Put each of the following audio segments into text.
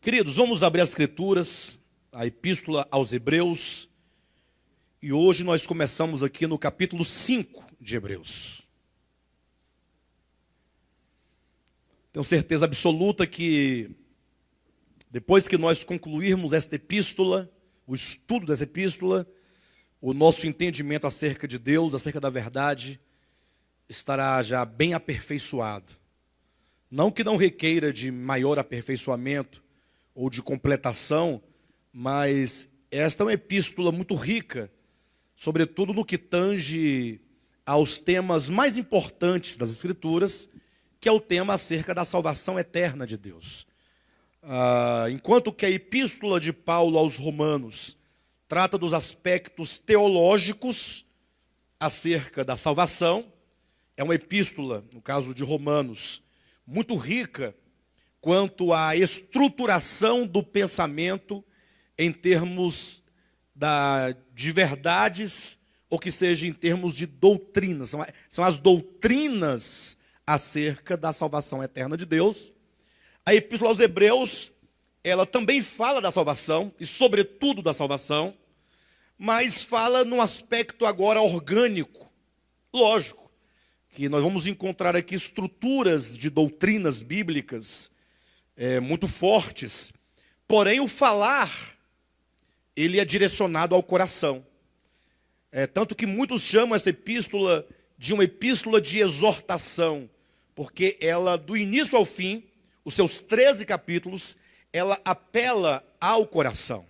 Queridos, vamos abrir as Escrituras, a Epístola aos Hebreus, e hoje nós começamos aqui no capítulo 5 de Hebreus. Tenho certeza absoluta que depois que nós concluirmos esta epístola, o estudo dessa epístola, o nosso entendimento acerca de Deus, acerca da verdade, estará já bem aperfeiçoado. Não que não requeira de maior aperfeiçoamento ou de completação, mas esta é uma epístola muito rica, sobretudo no que tange aos temas mais importantes das Escrituras, que é o tema acerca da salvação eterna de Deus. Enquanto que a epístola de Paulo aos Romanos trata dos aspectos teológicos acerca da salvação, é uma epístola, no caso de Romanos, muito rica quanto à estruturação do pensamento em termos de verdades, ou que seja em termos de doutrinas. São as doutrinas acerca da salvação eterna de Deus. A Epístola aos Hebreus, ela também fala da salvação, e sobretudo da salvação, mas fala num aspecto agora orgânico. Lógico que nós vamos encontrar aqui estruturas de doutrinas bíblicas muito fortes, porém o falar, ele é direcionado ao coração. Tanto que muitos chamam essa epístola de uma epístola de exortação, porque ela, do início ao fim, os seus 13 capítulos, ela apela ao coração,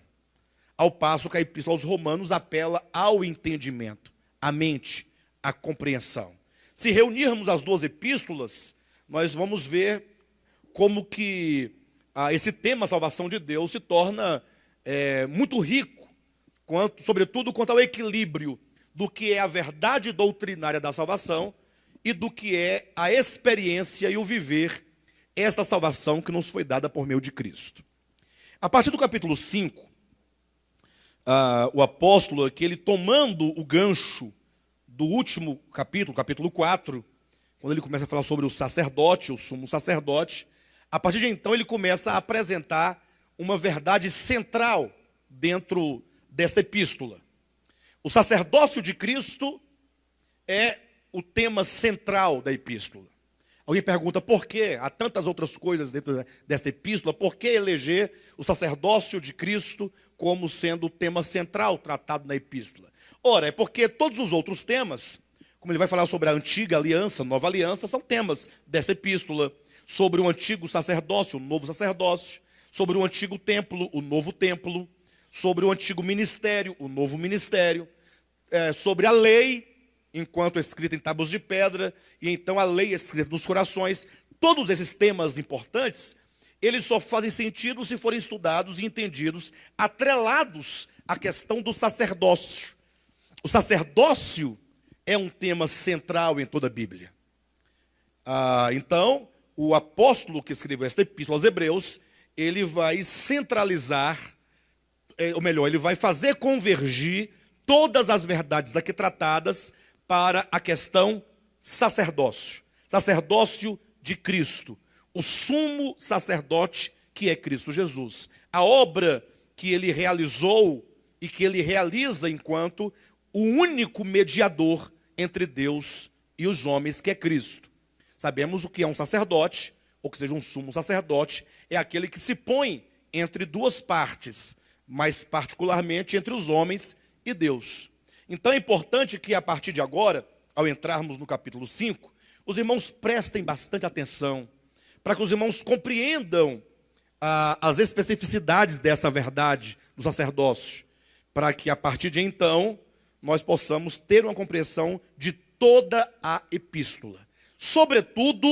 ao passo que a epístola aos Romanos apela ao entendimento, à mente, à compreensão. Se reunirmos as duas epístolas, nós vamos ver como que esse tema, salvação de Deus, se torna muito rico, sobretudo quanto ao equilíbrio do que é a verdade doutrinária da salvação e do que é a experiência e o viver esta salvação que nos foi dada por meio de Cristo. A partir do capítulo 5, o apóstolo aqui, ele tomando o gancho do último capítulo, capítulo 4, quando ele começa a falar sobre o sacerdote, o sumo sacerdote, a partir de então ele começa a apresentar uma verdade central dentro desta epístola. O sacerdócio de Cristo é o tema central da epístola. Alguém pergunta por que há tantas outras coisas dentro desta epístola, por que eleger o sacerdócio de Cristo como sendo o tema central tratado na epístola? Ora, é porque todos os outros temas, como ele vai falar sobre a antiga aliança, nova aliança, são temas dessa epístola. Sobre o antigo sacerdócio, o novo sacerdócio, sobre o antigo templo, o novo templo, sobre o antigo ministério, o novo ministério, sobre a lei, enquanto escrita em tábuas de pedra, e então a lei escrita nos corações. Todos esses temas importantes, eles só fazem sentido se forem estudados e entendidos, atrelados à questão do sacerdócio. O sacerdócio é um tema central em toda a Bíblia. Então, o apóstolo que escreveu esta epístola aos Hebreus, ele vai centralizar, ou melhor, ele vai fazer convergir todas as verdades aqui tratadas para a questão sacerdócio. Sacerdócio de Cristo, o sumo sacerdote que é Cristo Jesus. A obra que ele realizou e que ele realiza enquanto o único mediador entre Deus e os homens, que é Cristo. Sabemos o que é um sacerdote, ou que seja um sumo sacerdote, é aquele que se põe entre duas partes, mas particularmente entre os homens e Deus. Então é importante que a partir de agora, ao entrarmos no capítulo 5, os irmãos prestem bastante atenção, para que os irmãos compreendam as especificidades dessa verdade do sacerdócio, para que a partir de então, nós possamos ter uma compreensão de toda a epístola. Sobretudo,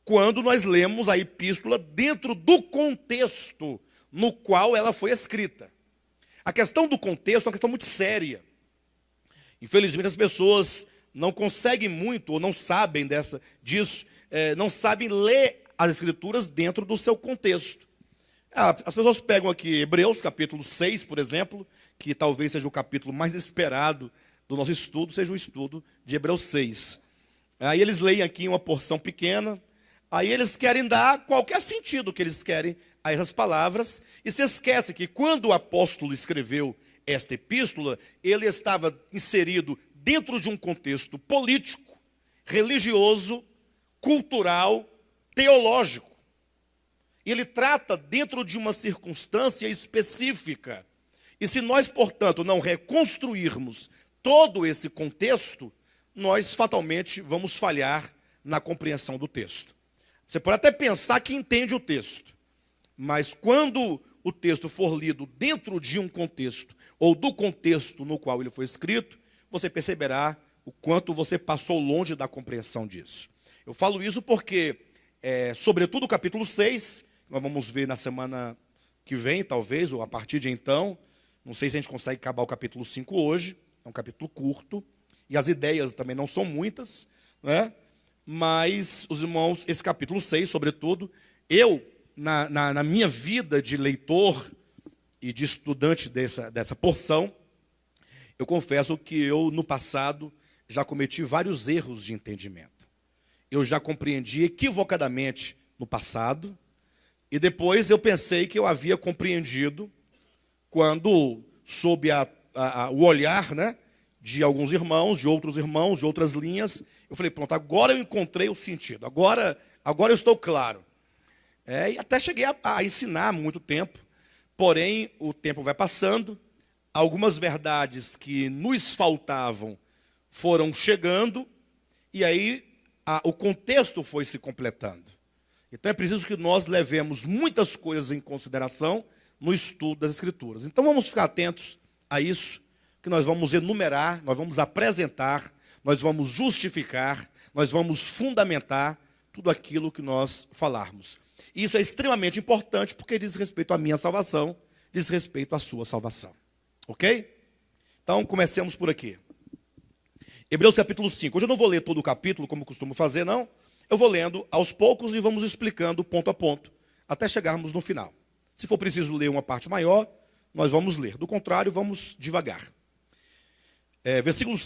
quando nós lemos a epístola dentro do contexto no qual ela foi escrita. A questão do contexto é uma questão muito séria. Infelizmente, as pessoas não conseguem muito, ou não sabem disso, não sabem ler as Escrituras dentro do seu contexto. As pessoas pegam aqui Hebreus, capítulo 6, por exemplo, que talvez seja o capítulo mais esperado do nosso estudo, seja o estudo de Hebreus 6. Aí eles leem aqui uma porção pequena, aí eles querem dar qualquer sentido que eles querem a essas palavras e se esquece que quando o apóstolo escreveu esta epístola, ele estava inserido dentro de um contexto político, religioso, cultural, teológico. E ele trata dentro de uma circunstância específica. E se nós, portanto, não reconstruirmos todo esse contexto, nós fatalmente vamos falhar na compreensão do texto. Você pode até pensar que entende o texto, mas quando o texto for lido dentro de um contexto, ou do contexto no qual ele foi escrito, você perceberá o quanto você passou longe da compreensão disso. Eu falo isso porque, sobretudo o capítulo 6, nós vamos ver na semana que vem, talvez, ou a partir de então, não sei se a gente consegue acabar o capítulo 5 hoje, é um capítulo curto, e as ideias também não são muitas, né? Mas, os irmãos, esse capítulo 6, sobretudo, eu, na minha vida de leitor e de estudante dessa porção, eu confesso que eu, no passado, já cometi vários erros de entendimento. Eu já compreendi equivocadamente no passado, e depois eu pensei que eu havia compreendido quando, sob o olhar, né, de alguns irmãos, de outras linhas, eu falei, pronto, agora eu encontrei o sentido, agora eu estou claro. E até cheguei a ensinar há muito tempo, porém o tempo vai passando, algumas verdades que nos faltavam foram chegando, e aí o contexto foi se completando. Então é preciso que nós levemos muitas coisas em consideração no estudo das Escrituras. Então vamos ficar atentos a isso, que nós vamos enumerar, nós vamos apresentar, nós vamos justificar, nós vamos fundamentar tudo aquilo que nós falarmos. E isso é extremamente importante porque diz respeito à minha salvação, diz respeito à sua salvação. Ok? Então comecemos por aqui. Hebreus capítulo 5. Hoje eu não vou ler todo o capítulo, como costumo fazer, não. Eu vou lendo aos poucos e vamos explicando ponto a ponto, até chegarmos no final. Se for preciso ler uma parte maior, nós vamos ler. Do contrário, vamos devagar.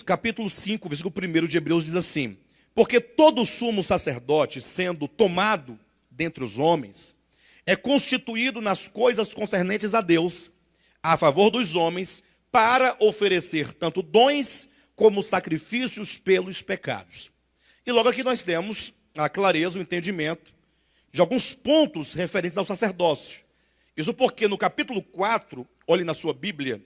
Capítulo 5, versículo 1 de Hebreus diz assim: porque todo sumo sacerdote, sendo tomado dentre os homens, é constituído nas coisas concernentes a Deus, a favor dos homens, para oferecer tanto dons como sacrifícios pelos pecados. E logo aqui nós temos a clareza, o entendimento de alguns pontos referentes ao sacerdócio. Isso porque no capítulo 4, olhe na sua Bíblia,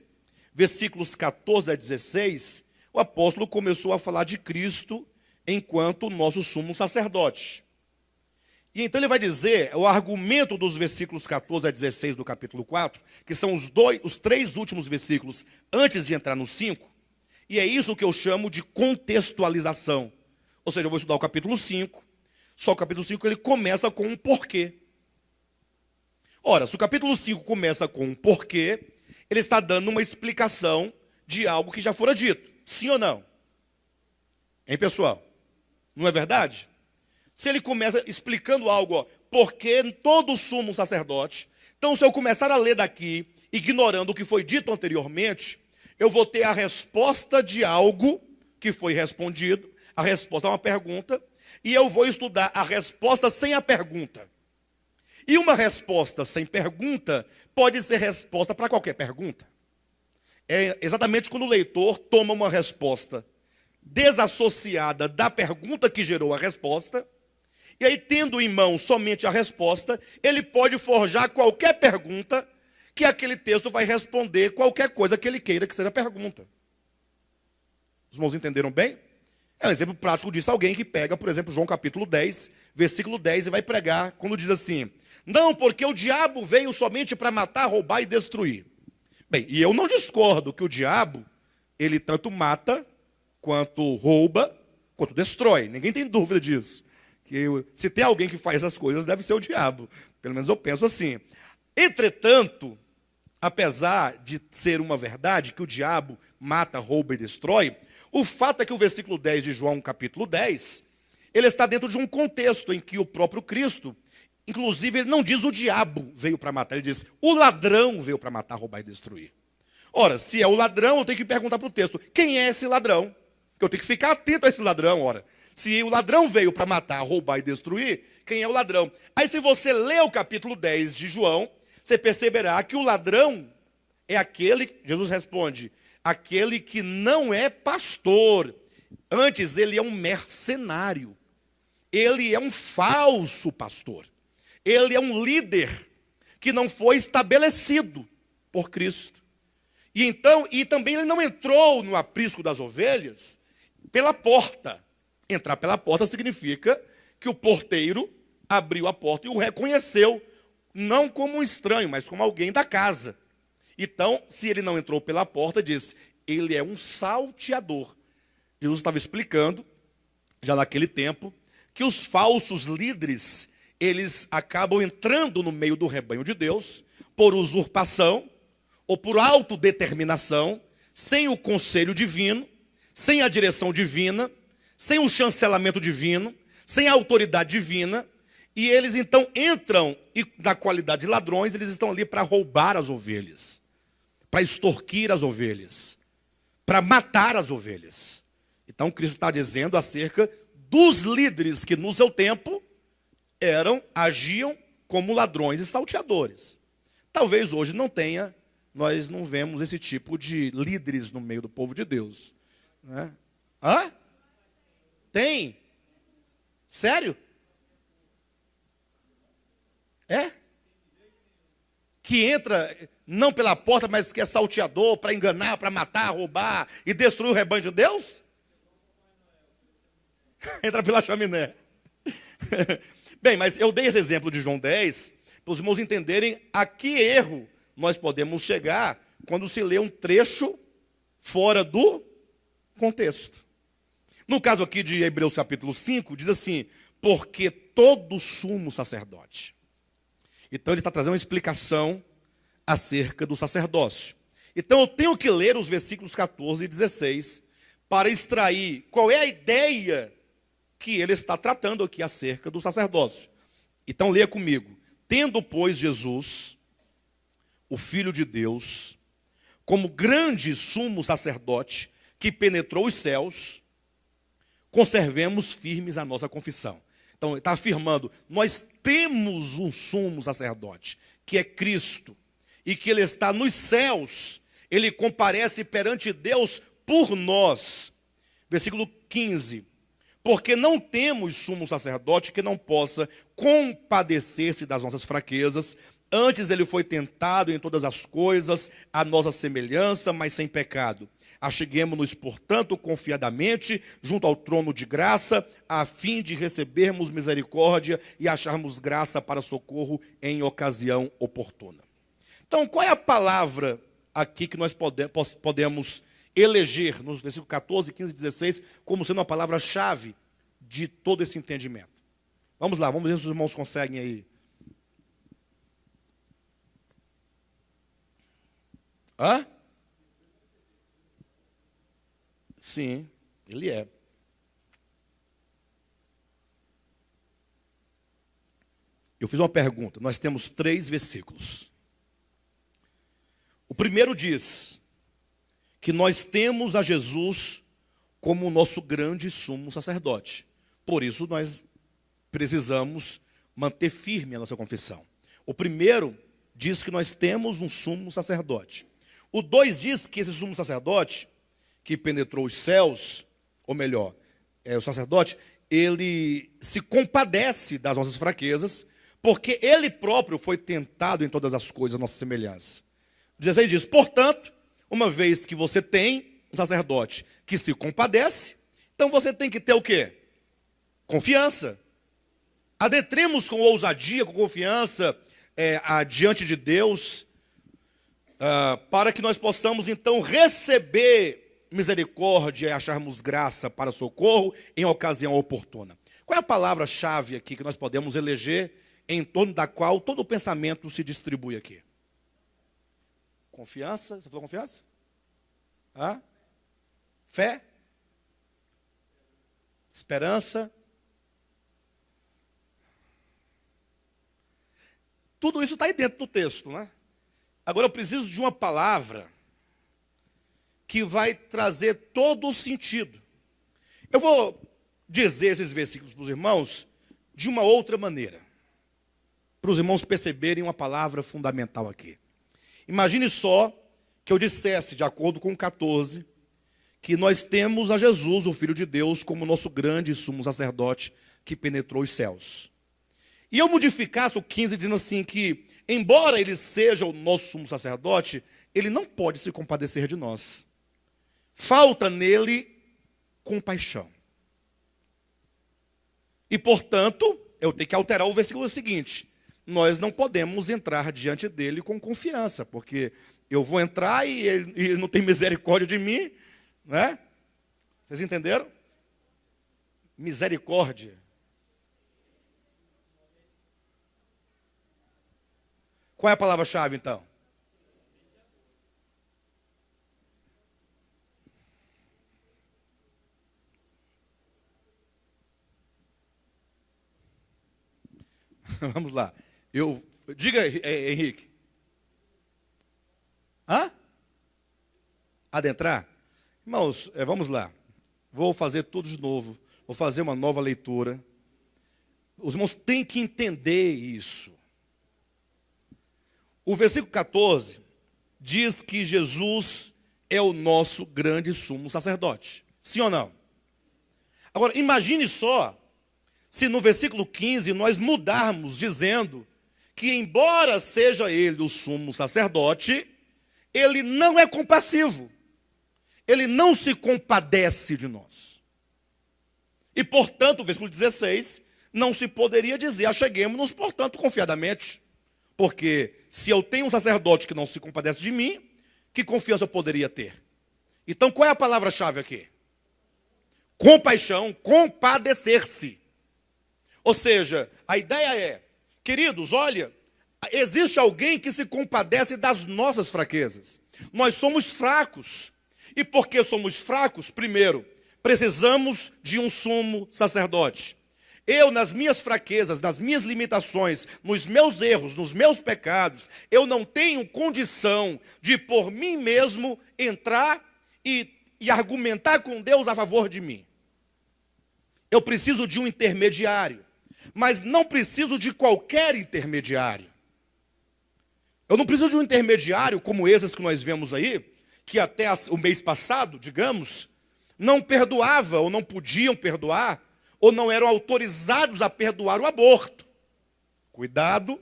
versículos 14 a 16, o apóstolo começou a falar de Cristo enquanto nosso sumo sacerdote. E então ele vai dizer, o argumento dos versículos 14 a 16 do capítulo 4, que são os 3 últimos versículos antes de entrar no 5, e é isso que eu chamo de contextualização. Ou seja, eu vou estudar o capítulo 5, só o capítulo 5 ele começa com um porquê. Ora, se o capítulo 5 começa com um porquê, ele está dando uma explicação de algo que já fora dito. Sim ou não? Hein, pessoal? Não é verdade? Se ele começa explicando algo, porque todo sumo sacerdote, então se eu começar a ler daqui, ignorando o que foi dito anteriormente, eu vou ter a resposta de algo que foi respondido, a resposta a uma pergunta, e eu vou estudar a resposta sem a pergunta. E uma resposta sem pergunta pode ser resposta para qualquer pergunta. É exatamente quando o leitor toma uma resposta desassociada da pergunta que gerou a resposta, e aí, tendo em mão somente a resposta, ele pode forjar qualquer pergunta que aquele texto vai responder qualquer coisa que ele queira que seja pergunta. Os irmãos entenderam bem? É um exemplo prático disso, alguém que pega, por exemplo, João capítulo 10, versículo 10, e vai pregar, quando diz assim: não, porque o diabo veio somente para matar, roubar e destruir. Bem, e eu não discordo que o diabo, ele tanto mata, quanto rouba, quanto destrói. Ninguém tem dúvida disso. Que se tem alguém que faz essas coisas, deve ser o diabo. Pelo menos eu penso assim. Entretanto, apesar de ser uma verdade que o diabo mata, rouba e destrói, o fato é que o versículo 10 de João, capítulo 10, ele está dentro de um contexto em que o próprio Cristo, inclusive, ele não diz o diabo veio para matar, ele diz o ladrão veio para matar, roubar e destruir. Ora, se é o ladrão, eu tenho que perguntar para o texto, quem é esse ladrão? Eu tenho que ficar atento a esse ladrão, ora. Se o ladrão veio para matar, roubar e destruir, quem é o ladrão? Aí se você ler o capítulo 10 de João, você perceberá que o ladrão é aquele, Jesus responde, aquele que não é pastor. Antes ele é um mercenário. Ele é um falso pastor. Ele é um líder que não foi estabelecido por Cristo. E também ele não entrou no aprisco das ovelhas pela porta. Entrar pela porta significa que o porteiro abriu a porta e o reconheceu, não como um estranho, mas como alguém da casa. Então, se ele não entrou pela porta, diz, ele é um salteador. Jesus estava explicando, já naquele tempo, que os falsos líderes, eles acabam entrando no meio do rebanho de Deus, por usurpação, ou por autodeterminação, sem o conselho divino, sem a direção divina, sem o chancelamento divino, sem a autoridade divina, e eles então entram, e na qualidade de ladrões, eles estão ali para roubar as ovelhas, para extorquir as ovelhas, para matar as ovelhas. Então Cristo está dizendo acerca dos líderes que no seu tempo agiam como ladrões e salteadores. Talvez hoje nós não vemos esse tipo de líderes no meio do povo de Deus. Né? Hã? Tem? Sério? É? Que entra não pela porta, mas que é salteador para enganar, para matar, roubar e destruir o rebanho de Deus? Entra pela chaminé. Bem, mas eu dei esse exemplo de João 10 para os irmãos entenderem a que erro nós podemos chegar quando se lê um trecho fora do contexto. No caso aqui de Hebreus capítulo 5, diz assim, porque todo sumo sacerdote. Então ele está trazendo uma explicação acerca do sacerdócio. Então eu tenho que ler os versículos 14 e 16 para extrair qual é a ideia que ele está tratando aqui acerca do sacerdócio. Então leia comigo. Tendo, pois, Jesus, o Filho de Deus, como grande sumo sacerdote que penetrou os céus, conservemos firmes a nossa confissão. Então, ele está afirmando, nós temos um sumo sacerdote, que é Cristo, e que ele está nos céus, ele comparece perante Deus por nós. Versículo 15. Porque não temos sumo sacerdote que não possa compadecer-se das nossas fraquezas. Antes ele foi tentado em todas as coisas, a nossa semelhança, mas sem pecado. Acheguemo-nos, portanto, confiadamente junto ao trono de graça, a fim de recebermos misericórdia e acharmos graça para socorro em ocasião oportuna. Então, qual é a palavra aqui que nós podemos eleger nos versículos 14, 15 e 16 como sendo uma palavra-chave de todo esse entendimento? Vamos lá, vamos ver se os irmãos conseguem aí. Hã? Sim, ele é. Eu fiz uma pergunta, nós temos 3 versículos. O primeiro diz que nós temos a Jesus como o nosso grande sumo sacerdote. Por isso nós precisamos manter firme a nossa confissão. O primeiro diz que nós temos um sumo sacerdote. O 2 diz que esse sumo sacerdote, que penetrou os céus, ou melhor, o sacerdote, ele se compadece das nossas fraquezas, porque ele próprio foi tentado em todas as coisas, a nossa semelhança. 16 diz, portanto, uma vez que você tem um sacerdote que se compadece, então você tem que ter o quê? Confiança. Adentremos com ousadia, com confiança, diante de Deus, para que nós possamos então receber misericórdia e acharmos graça para socorro em ocasião oportuna. Qual é a palavra-chave aqui que nós podemos eleger em torno da qual todo o pensamento se distribui aqui? Confiança? Você falou confiança? Fé? Esperança? Tudo isso está aí dentro do texto, né? Agora eu preciso de uma palavra que vai trazer todo o sentido. Eu vou dizer esses versículos para os irmãos de uma outra maneira, para os irmãos perceberem uma palavra fundamental aqui. Imagine só que eu dissesse, de acordo com o 14, que nós temos a Jesus, o Filho de Deus, como nosso grande sumo sacerdote que penetrou os céus. E eu modificasse o 15 dizendo assim que, embora ele seja o nosso sumo sacerdote, ele não pode se compadecer de nós. Falta nele compaixão. E, portanto, eu tenho que alterar o versículo seguinte. Nós não podemos entrar diante dele com confiança, porque eu vou entrar e ele não tem misericórdia de mim, né? Vocês entenderam? Misericórdia. Qual é a palavra-chave, então? Vamos lá. Diga, Henrique. Hã? Adentrar? Irmãos, vamos lá. Vou fazer tudo de novo. Vou fazer uma nova leitura. Os irmãos têm que entender isso. O versículo 14 diz que Jesus é o nosso grande sumo sacerdote. Sim ou não? Agora, imagine só se no versículo 15 nós mudarmos dizendo que, embora seja ele o sumo sacerdote, ele não é compassivo. Ele não se compadece de nós. E, portanto, o versículo 16, não se poderia dizer, acheguemos-nos, portanto, confiadamente. Porque se eu tenho um sacerdote que não se compadece de mim, que confiança eu poderia ter? Então, qual é a palavra-chave aqui? Compaixão, compadecer-se. Ou seja, a ideia é, queridos, olha, existe alguém que se compadece das nossas fraquezas. Nós somos fracos. E porque somos fracos, primeiro, precisamos de um sumo sacerdote. Eu, nas minhas fraquezas, nas minhas limitações, nos meus erros, nos meus pecados, eu não tenho condição de, por mim mesmo, entrar e argumentar com Deus a favor de mim. Eu preciso de um intermediário, mas não preciso de qualquer intermediário. Eu não preciso de um intermediário como esses que nós vemos aí, que até o mês passado, digamos, não perdoava ou não podiam perdoar, ou não eram autorizados a perdoar o aborto. Cuidado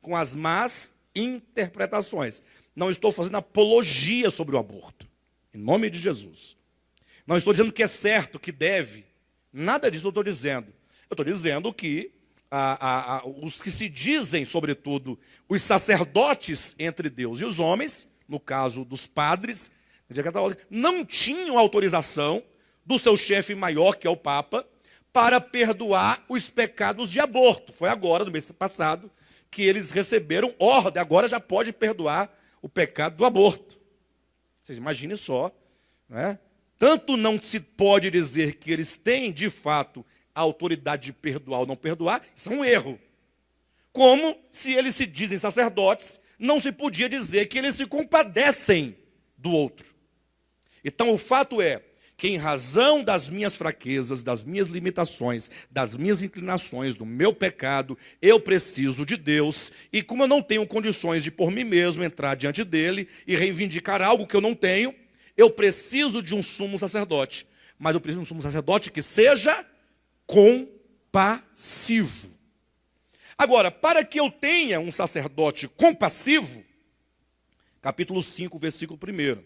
com as más interpretações. Não estou fazendo apologia sobre o aborto, em nome de Jesus. Não estou dizendo que é certo, que deve. Nada disso eu estou dizendo. Eu estou dizendo que os que se dizem, sobretudo, os sacerdotes entre Deus e os homens, no caso dos padres, não tinham autorização do seu chefe maior, que é o Papa, para perdoar os pecados de aborto. Foi agora, no mês passado, que eles receberam ordem, agora já pode perdoar o pecado do aborto. Vocês imaginem só, né? Tanto não se pode dizer que eles têm, de fato, a autoridade de perdoar ou não perdoar, isso é um erro. Como, se eles se dizem sacerdotes, não se podia dizer que eles se compadecem do outro. Então, o fato é que, em razão das minhas fraquezas, das minhas limitações, das minhas inclinações, do meu pecado, eu preciso de Deus, e como eu não tenho condições de por mim mesmo entrar diante dele e reivindicar algo que eu não tenho, eu preciso de um sumo sacerdote. Mas eu preciso de um sumo sacerdote que seja compassivo. Agora, para que eu tenha um sacerdote compassivo, capítulo 5, versículo 1.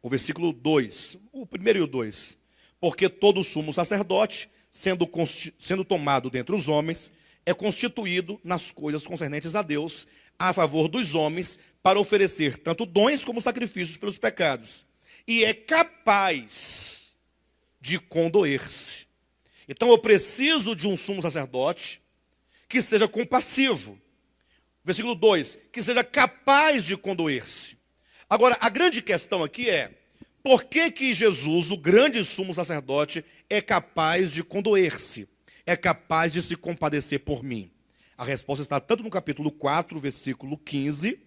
O versículo 2, o primeiro e o 2. Porque todo sumo sacerdote, sendo tomado dentre os homens, é constituído nas coisas concernentes a Deus, a favor dos homens, para oferecer tanto dons como sacrifícios pelos pecados. E é capaz de condoer-se. Então eu preciso de um sumo sacerdote que seja compassivo. Versículo 2, que seja capaz de condoer-se. Agora, a grande questão aqui é, por que Jesus, o grande sumo sacerdote, é capaz de condoer-se? É capaz de se compadecer por mim? A resposta está tanto no capítulo 4, versículo 15,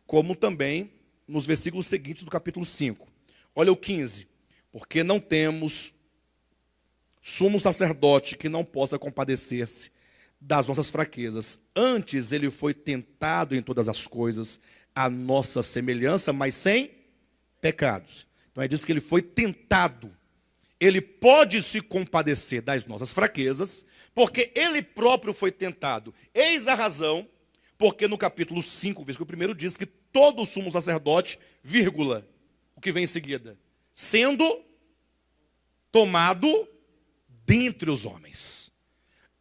como também nos versículos seguintes do capítulo 5. Olha o 15. porque não temos sumo sacerdote que não possa compadecer-se das nossas fraquezas. Antes ele foi tentado em todas as coisas, à nossa semelhança, mas sem pecados. Então é disso que ele foi tentado. Ele pode se compadecer das nossas fraquezas, porque ele próprio foi tentado. Eis a razão, porque no capítulo 5, versículo 1, diz que todo sumo sacerdote, vírgula, o que vem em seguida, sendo tomado dentre os homens.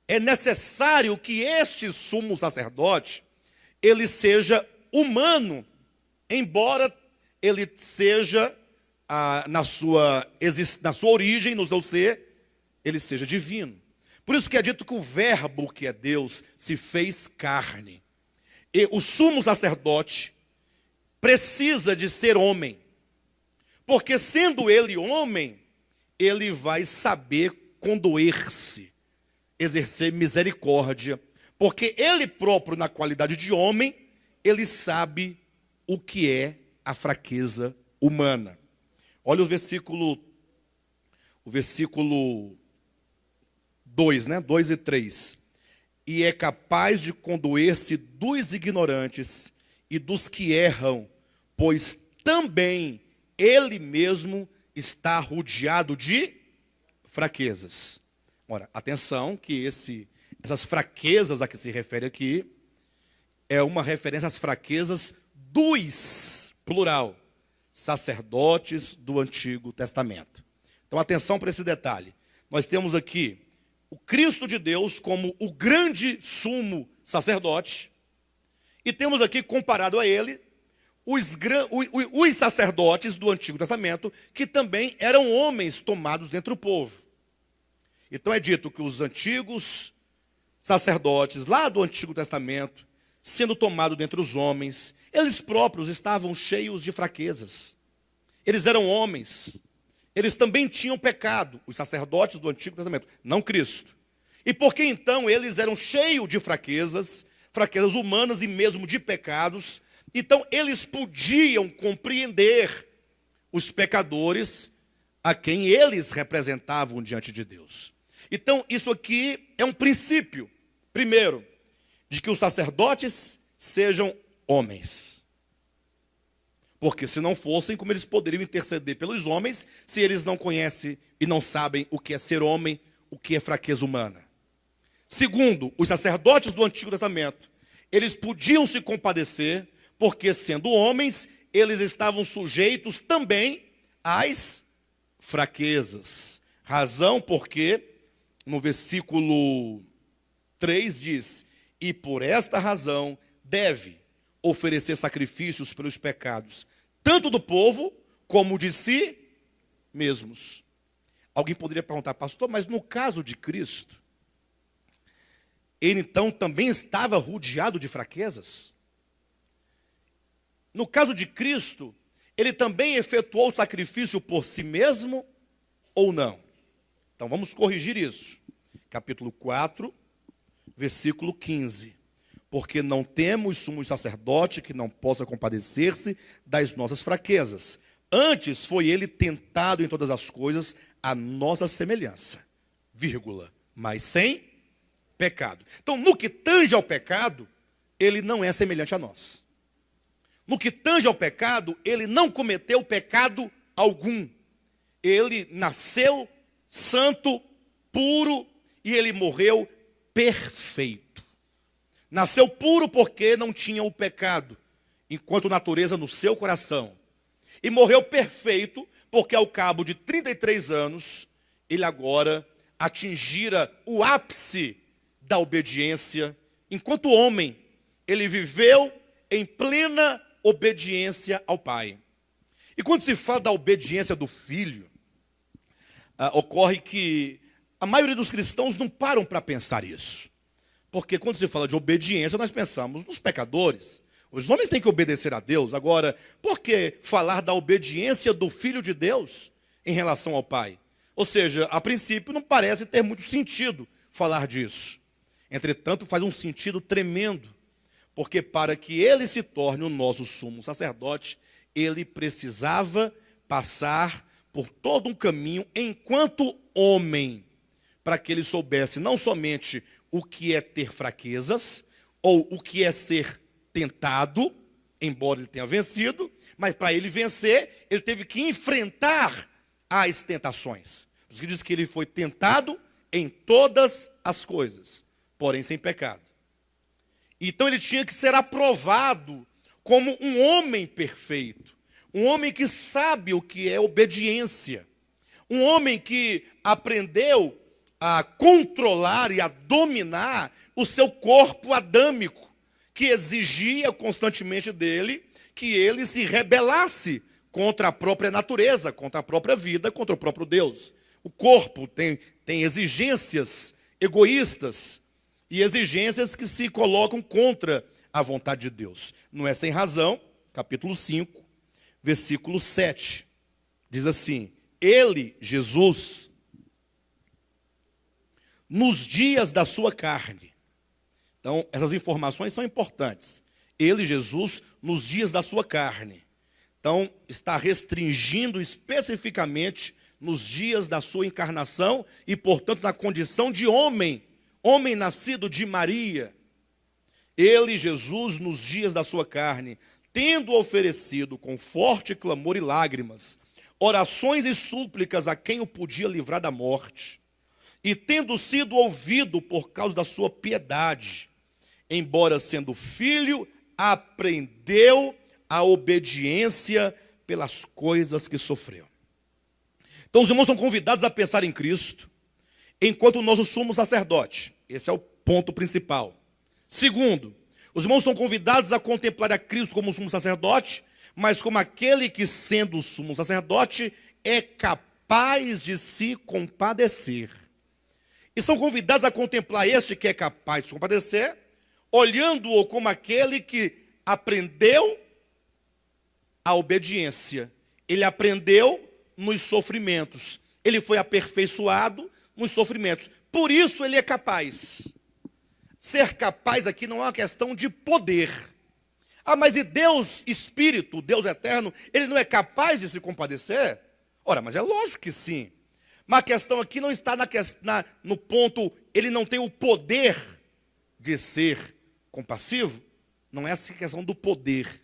É necessário que este sumo sacerdote, ele seja humano, embora ele seja, na sua origem, no seu ser, ele seja divino. Por isso que é dito que o verbo que é Deus se fez carne. E o sumo sacerdote precisa de ser homem, porque sendo ele homem, ele vai saber condoer-se, exercer misericórdia, porque ele próprio, na qualidade de homem, ele sabe o que é a fraqueza humana. Olha o versículo 2, né? 2 e 3. E é capaz de condoer-se dos ignorantes e dos que erram, pois também ele mesmo está rodeado de fraquezas. Ora, atenção que essas fraquezas a que se refere aqui é uma referência às fraquezas dos, plural, sacerdotes do Antigo Testamento. Então, atenção para esse detalhe. Nós temos aqui o Cristo de Deus como o grande sumo sacerdote, e temos aqui, comparado a ele, os sacerdotes do Antigo Testamento, que também eram homens tomados dentre o povo. Então é dito que os antigos sacerdotes, lá do Antigo Testamento, sendo tomados dentre os homens, eles próprios estavam cheios de fraquezas. Eles eram homens. Eles também tinham pecado, os sacerdotes do Antigo Testamento, não Cristo. E por que então eles eram cheios de fraquezas humanas e mesmo de pecados? Então eles podiam compreender os pecadores a quem eles representavam diante de Deus. Então isso aqui é um princípio, primeiro, de que os sacerdotes sejam homens. Porque se não fossem, como eles poderiam interceder pelos homens, se eles não conhecem e não sabem o que é ser homem, o que é fraqueza humana. Segundo, os sacerdotes do Antigo Testamento, eles podiam se compadecer, porque sendo homens, eles estavam sujeitos também às fraquezas. Razão porque, no versículo 3 diz, e por esta razão deve oferecer sacrifícios pelos pecados, tanto do povo como de si mesmos. Alguém poderia perguntar, pastor, mas no caso de Cristo, ele então também estava rodeado de fraquezas? No caso de Cristo, ele também efetuou o sacrifício por si mesmo ou não? Então vamos corrigir isso. Capítulo 4, versículo 15. Porque não temos sumo sacerdote que não possa compadecer-se das nossas fraquezas. Antes foi ele tentado em todas as coisas à nossa semelhança, vírgula, mas sem pecado. Então, no que tange ao pecado, ele não é semelhante a nós. No que tange ao pecado, ele não cometeu pecado algum. Ele nasceu santo, puro, e ele morreu perfeito. Nasceu puro porque não tinha o pecado, enquanto natureza no seu coração. E morreu perfeito porque ao cabo de 33 anos, ele agora atingira o ápice da obediência. Enquanto homem, ele viveu em plena obediência ao Pai. E quando se fala da obediência do Filho, ocorre que a maioria dos cristãos não param para pensar isso. Porque quando se fala de obediência, nós pensamos nos pecadores. Os homens têm que obedecer a Deus. Agora, por que falar da obediência do Filho de Deus em relação ao Pai? Ou seja, a princípio não parece ter muito sentido falar disso. Entretanto, faz um sentido tremendo. Porque para que ele se torne o nosso sumo sacerdote, ele precisava passar por todo um caminho enquanto homem, para que ele soubesse não somente o que é ter fraquezas, ou o que é ser tentado, embora ele tenha vencido, mas para ele vencer, ele teve que enfrentar as tentações. Por isso que diz que ele foi tentado em todas as coisas, porém sem pecado. Então ele tinha que ser aprovado como um homem perfeito, um homem que sabe o que é obediência, um homem que aprendeu a controlar e a dominar o seu corpo adâmico, que exigia constantemente dele que ele se rebelasse contra a própria natureza, contra a própria vida, contra o próprio Deus. O corpo tem exigências egoístas e exigências que se colocam contra a vontade de Deus. Não é sem razão, capítulo 5, versículo 7, diz assim: ele, Jesus, nos dias da sua carne. Então, essas informações são importantes. Ele, Jesus, nos dias da sua carne. Então, está restringindo especificamente nos dias da sua encarnação e, portanto, na condição de homem, homem nascido de Maria. Ele, Jesus, nos dias da sua carne, tendo oferecido com forte clamor e lágrimas, orações e súplicas a quem o podia livrar da morte, e tendo sido ouvido por causa da sua piedade, embora sendo filho, aprendeu a obediência pelas coisas que sofreu. Então os irmãos são convidados a pensar em Cristo enquanto o nosso sumo sacerdote. Esse é o ponto principal. Segundo, os irmãos são convidados a contemplar a Cristo como sumo sacerdote, mas como aquele que, sendo sumo sacerdote, é capaz de se compadecer. E são convidados a contemplar este que é capaz de se compadecer, olhando-o como aquele que aprendeu a obediência. Ele aprendeu nos sofrimentos. Ele foi aperfeiçoado nos sofrimentos. Por isso ele é capaz. Ser capaz aqui não é uma questão de poder. Ah, mas e Deus Espírito, Deus Eterno, ele não é capaz de se compadecer? Ora, mas é lógico que sim. Mas a questão aqui não está no ponto, ele não tem o poder de ser compassivo. Não é essa questão do poder,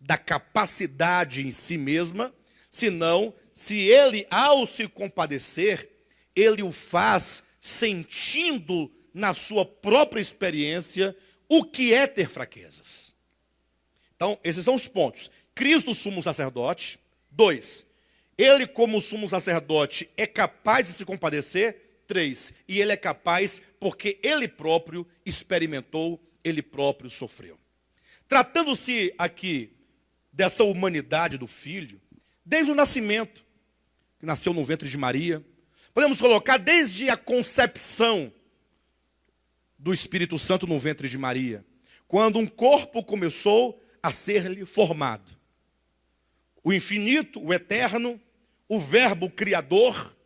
da capacidade em si mesma, senão, se ele, ao se compadecer, ele o faz sentindo na sua própria experiência o que é ter fraquezas. Então, esses são os pontos. Cristo, sumo sacerdote. 2, ele como sumo sacerdote é capaz de se compadecer. 3, e ele é capaz porque ele próprio experimentou, ele próprio sofreu. Tratando-se aqui dessa humanidade do Filho, desde o nascimento, que nasceu no ventre de Maria, podemos colocar desde a concepção do Espírito Santo no ventre de Maria, quando um corpo começou a ser-lhe formado. O infinito, o eterno, o verbo criador,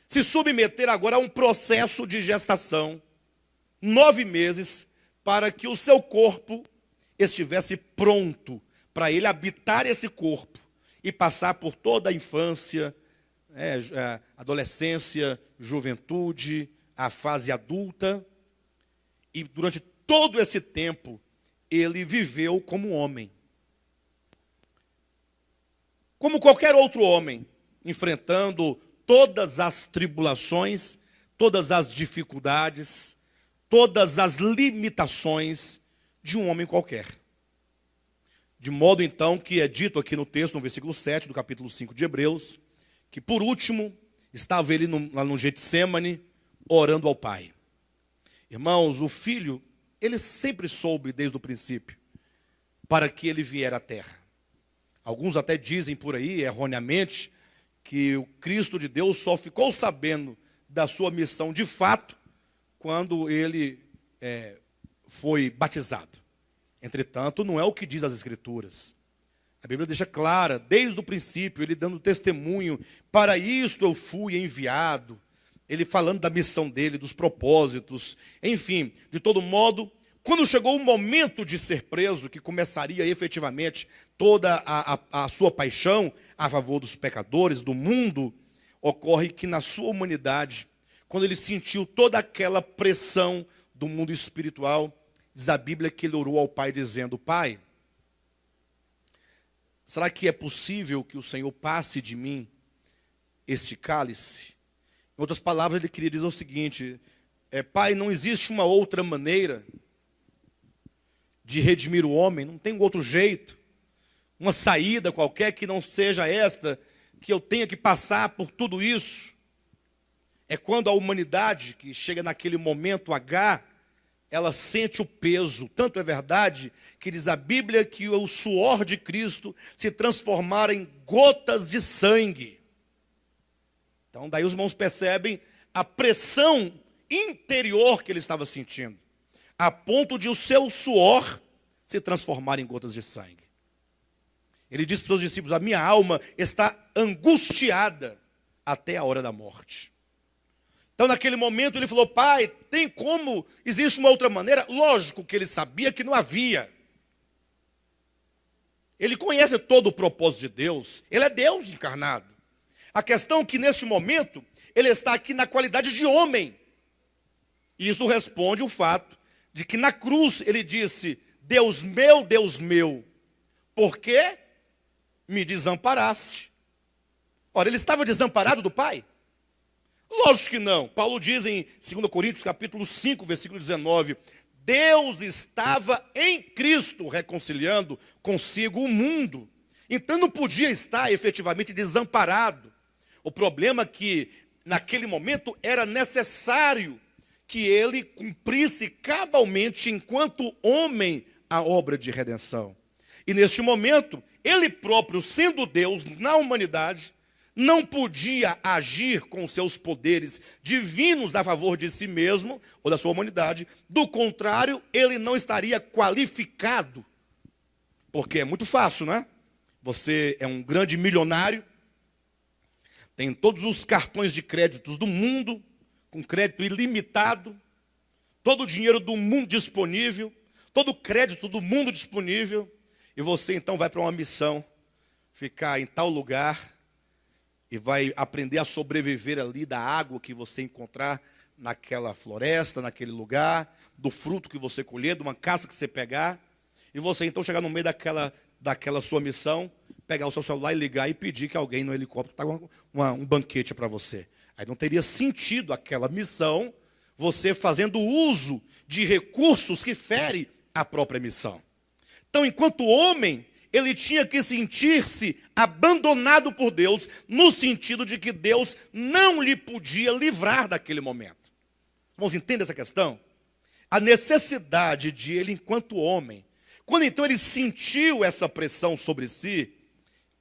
se submeter agora a um processo de gestação, 9 meses, para que o seu corpo estivesse pronto para ele habitar esse corpo e passar por toda a infância, adolescência, juventude, a fase adulta. E durante todo esse tempo, ele viveu como homem. Como qualquer outro homem, enfrentando todas as tribulações, todas as dificuldades, todas as limitações de um homem qualquer. De modo, então, que é dito aqui no texto, no versículo 7 do capítulo 5 de Hebreus, que por último, estava ele lá no Getsêmani, orando ao Pai. Irmãos, o Filho, ele sempre soube desde o princípio, para que ele vier à terra. Alguns até dizem por aí, erroneamente, que o Cristo de Deus só ficou sabendo da sua missão de fato, quando ele foi batizado. Entretanto, não é o que diz as Escrituras. A Bíblia deixa clara, desde o princípio, ele dando testemunho, para isto eu fui enviado, ele falando da missão dele, dos propósitos, enfim, de todo modo, Quando chegou o momento de ser preso, que começaria efetivamente toda a sua paixão a favor dos pecadores, do mundo, ocorre que na sua humanidade, quando ele sentiu toda aquela pressão do mundo espiritual, diz a Bíblia que ele orou ao Pai dizendo: Pai, será que é possível que o Senhor passe de mim este cálice? Em outras palavras, ele queria dizer o seguinte: Pai, não existe uma outra maneira de redimir o homem, não tem outro jeito, uma saída qualquer que não seja esta, que eu tenha que passar por tudo isso. É quando a humanidade, que chega naquele momento H, ela sente o peso. Tanto é verdade que diz a Bíblia que o suor de Cristo se transformara em gotas de sangue. Então daí os irmãos percebem a pressão interior que ele estava sentindo, a ponto de o seu suor se transformar em gotas de sangue. Ele disse para os seus discípulos: a minha alma está angustiada até a hora da morte. Então naquele momento ele falou: Pai, tem como, existe uma outra maneira? Lógico que ele sabia que não havia. Ele conhece todo o propósito de Deus, ele é Deus encarnado. A questão é que neste momento ele está aqui na qualidade de homem. E isso responde o fato de que na cruz ele disse: Deus meu, por que me desamparaste? Ora, ele estava desamparado do Pai? Lógico que não. Paulo diz em 2 Coríntios capítulo 5, versículo 19, Deus estava em Cristo reconciliando consigo o mundo. Então não podia estar efetivamente desamparado. O problema é que naquele momento era necessário que ele cumprisse cabalmente, enquanto homem, a obra de redenção. E neste momento, ele próprio, sendo Deus na humanidade, não podia agir com seus poderes divinos a favor de si mesmo ou da sua humanidade. Do contrário, ele não estaria qualificado. Porque é muito fácil, né? Você é um grande milionário, tem todos os cartões de créditos do mundo, com crédito ilimitado, todo o dinheiro do mundo disponível, todo o crédito do mundo disponível, e você então vai para uma missão, ficar em tal lugar, e vai aprender a sobreviver ali da água que você encontrar naquela floresta, naquele lugar, do fruto que você colher, de uma caça que você pegar, e você então chegar no meio daquela sua missão, pegar o seu celular e ligar e pedir que alguém no helicóptero traga um banquete para você. Aí não teria sentido aquela missão, você fazendo uso de recursos que ferem a própria missão. Então, enquanto homem, ele tinha que sentir-se abandonado por Deus, no sentido de que Deus não lhe podia livrar daquele momento. Vamos entender essa questão? A necessidade de ele, enquanto homem, quando então ele sentiu essa pressão sobre si,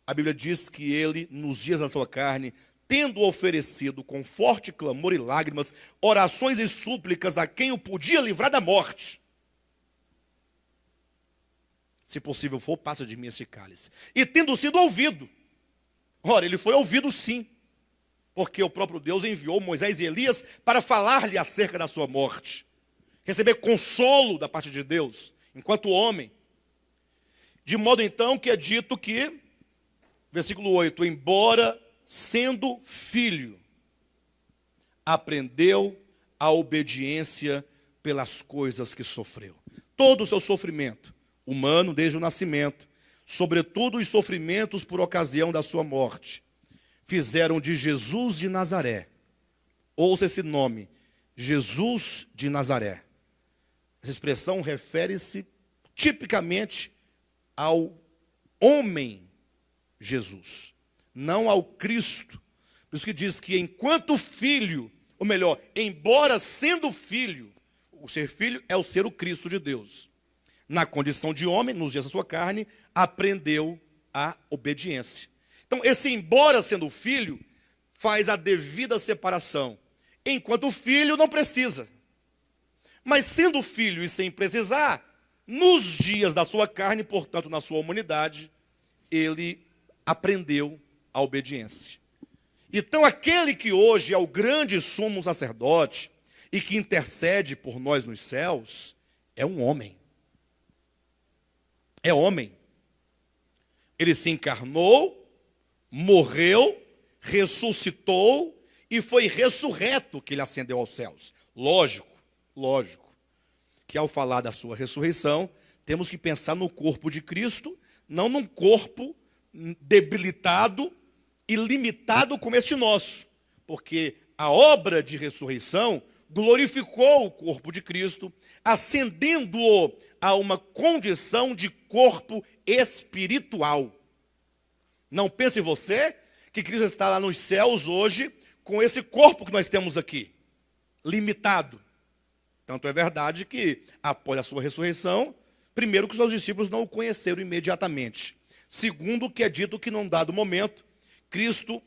a Bíblia diz que ele, nos dias da sua carne, tendo oferecido com forte clamor e lágrimas, orações e súplicas a quem o podia livrar da morte. Se possível for, passa de mim esse cálice. E tendo sido ouvido. Ora, ele foi ouvido sim. Porque o próprio Deus enviou Moisés e Elias para falar-lhe acerca da sua morte. Receber consolo da parte de Deus, enquanto homem. De modo então que é dito que, versículo 8, embora sendo filho, aprendeu a obediência pelas coisas que sofreu. Todo o seu sofrimento humano desde o nascimento, sobretudo os sofrimentos por ocasião da sua morte, fizeram de Jesus de Nazaré, ouça esse nome, Jesus de Nazaré. Essa expressão refere-se tipicamente ao homem Jesus, não ao Cristo. Por isso que diz que enquanto filho, ou melhor, embora sendo filho, o ser filho é o ser o Cristo de Deus. Na condição de homem, nos dias da sua carne, aprendeu a obediência. Então, esse embora sendo filho, faz a devida separação. Enquanto filho não precisa. Mas sendo filho e sem precisar, nos dias da sua carne, portanto, na sua humanidade, ele aprendeu a obediência. Então, aquele que hoje é o grande sumo sacerdote e que intercede por nós nos céus, é um homem. É homem. Ele se encarnou, morreu, ressuscitou e foi ressurreto que ele ascendeu aos céus. Lógico que ao falar da sua ressurreição, temos que pensar no corpo de Cristo, não num corpo debilitado e limitado como este nosso, porque a obra de ressurreição glorificou o corpo de Cristo, ascendendo-o a uma condição de corpo espiritual. Não pense você que Cristo está lá nos céus hoje com esse corpo que nós temos aqui, limitado. Tanto é verdade que, após a sua ressurreição, primeiro que os seus discípulos não o conheceram imediatamente. Segundo que é dito que num dado momento, Cristo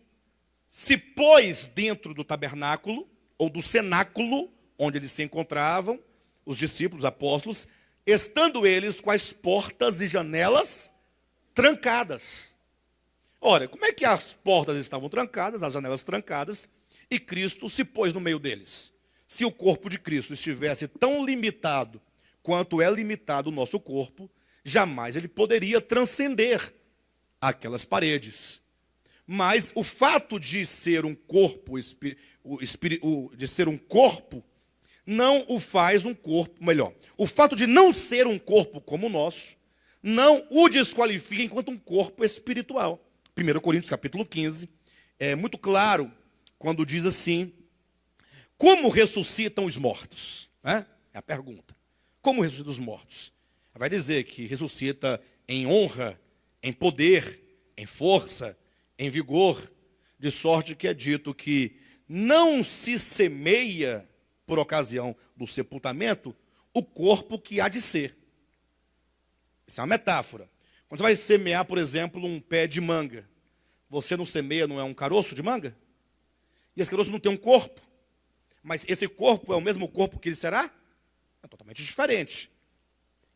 se pôs dentro do tabernáculo, ou do cenáculo, onde eles se encontravam, os discípulos, apóstolos, estando eles com as portas e janelas trancadas. Ora, como é que as portas estavam trancadas, as janelas trancadas, e Cristo se pôs no meio deles? Se o corpo de Cristo estivesse tão limitado quanto é limitado o nosso corpo, jamais ele poderia transcender aquelas paredes. Mas o fato de ser um corpo, não o faz um corpo melhor. O fato de não ser um corpo como o nosso, não o desqualifica enquanto um corpo espiritual. 1 Coríntios capítulo 15, é muito claro quando diz assim: como ressuscitam os mortos? É a pergunta. Como ressuscitam os mortos? Vai dizer que ressuscita em honra, em poder, em força, em vigor, de sorte que é dito que não se semeia, por ocasião do sepultamento, o corpo que há de ser. Isso é uma metáfora. Quando você vai semear, por exemplo, um pé de manga, você não semeia, não é um caroço de manga? E esse caroço não tem um corpo. Mas esse corpo é o mesmo corpo que ele será? É totalmente diferente.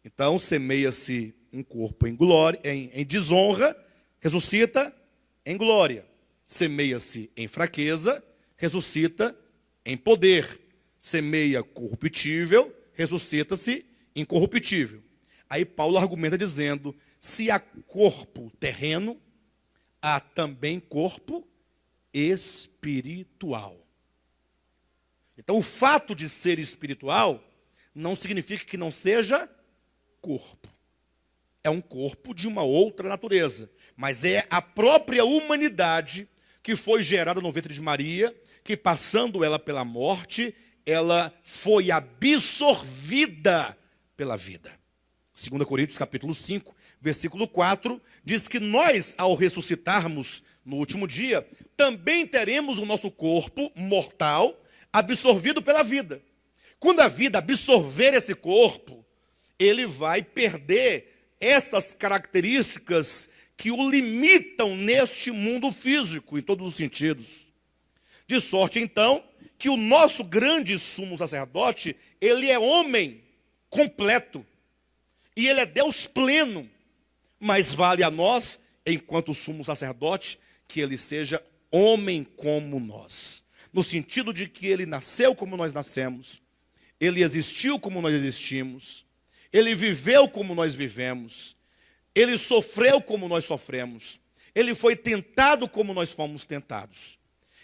Então, semeia-se um corpo em glória, em desonra, ressuscita em glória. Semeia-se em fraqueza, ressuscita em poder. Semeia corruptível, ressuscita-se incorruptível. Aí Paulo argumenta dizendo: se há corpo terreno, há também corpo espiritual. Então, o fato de ser espiritual não significa que não seja corpo. É um corpo de uma outra natureza, mas é a própria humanidade que foi gerada no ventre de Maria, que passando ela pela morte, ela foi absorvida pela vida. 2 Coríntios capítulo 5, versículo 4, diz que nós, ao ressuscitarmos no último dia, também teremos o nosso corpo mortal absorvido pela vida. Quando a vida absorver esse corpo, ele vai perder estas características que o limitam neste mundo físico, em todos os sentidos. De sorte, então, que o nosso grande sumo sacerdote, ele é homem completo. E ele é Deus pleno. Mas vale a nós, enquanto sumo sacerdote, que ele seja homem como nós. No sentido de que ele nasceu como nós nascemos, ele existiu como nós existimos, ele viveu como nós vivemos, ele sofreu como nós sofremos, ele foi tentado como nós fomos tentados,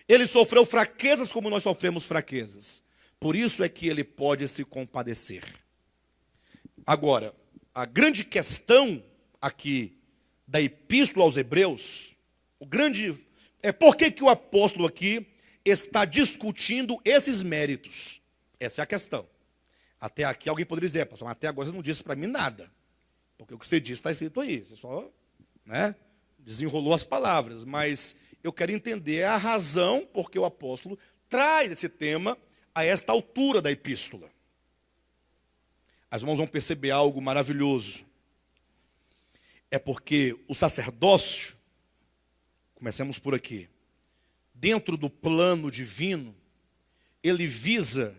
ele sofreu fraquezas como nós sofremos fraquezas. Por isso é que ele pode se compadecer. Agora, a grande questão aqui da Epístola aos Hebreus, por que o apóstolo aqui está discutindo esses méritos? Essa é a questão. Até aqui alguém poderia dizer: pastor, até agora você não disse para mim nada, porque o que você disse está escrito aí, você só desenrolou as palavras, mas eu quero entender a razão porque o apóstolo traz esse tema a esta altura da epístola. As irmãos vão perceber algo maravilhoso. É porque o sacerdócio, comecemos por aqui, dentro do plano divino, ele visa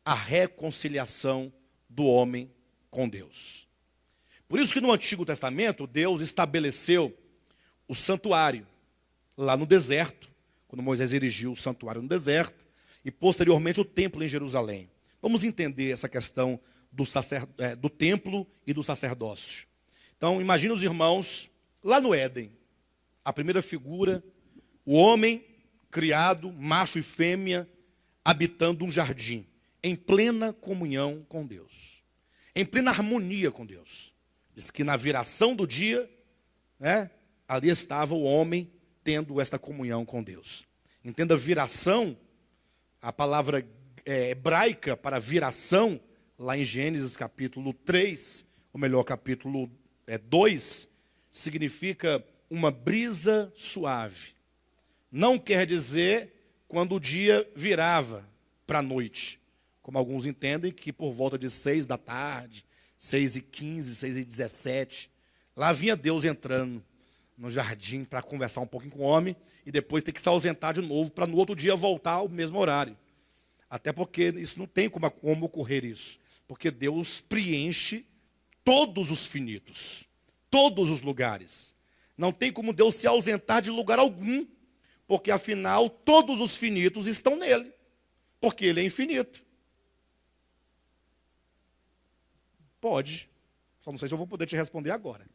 a reconciliação do homem com Deus. Por isso que no Antigo Testamento, Deus estabeleceu o santuário lá no deserto, quando Moisés erigiu o santuário no deserto, e posteriormente o templo em Jerusalém. Vamos entender essa questão do templo e do sacerdócio. Então, imagine os irmãos lá no Éden. A primeira figura, o homem criado, macho e fêmea, habitando um jardim, em plena comunhão com Deus, em plena harmonia com Deus. Diz que na viração do dia, ali estava o homem tendo esta comunhão com Deus. Entenda, viração, a palavra hebraica para viração, lá em Gênesis capítulo 3, ou melhor, capítulo 2, significa uma brisa suave. Não quer dizer quando o dia virava para a noite, como alguns entendem que por volta de 6 da tarde, 6h15, 6h17, lá vinha Deus entrando no jardim para conversar um pouquinho com o homem e depois ter que se ausentar de novo para no outro dia voltar ao mesmo horário. Até porque isso não tem como ocorrer isso, porque Deus preenche todos os finitos, todos os lugares. Não tem como Deus se ausentar de lugar algum, porque afinal todos os finitos estão nele, porque ele é infinito. Pode, só não sei se eu vou poder te responder agora.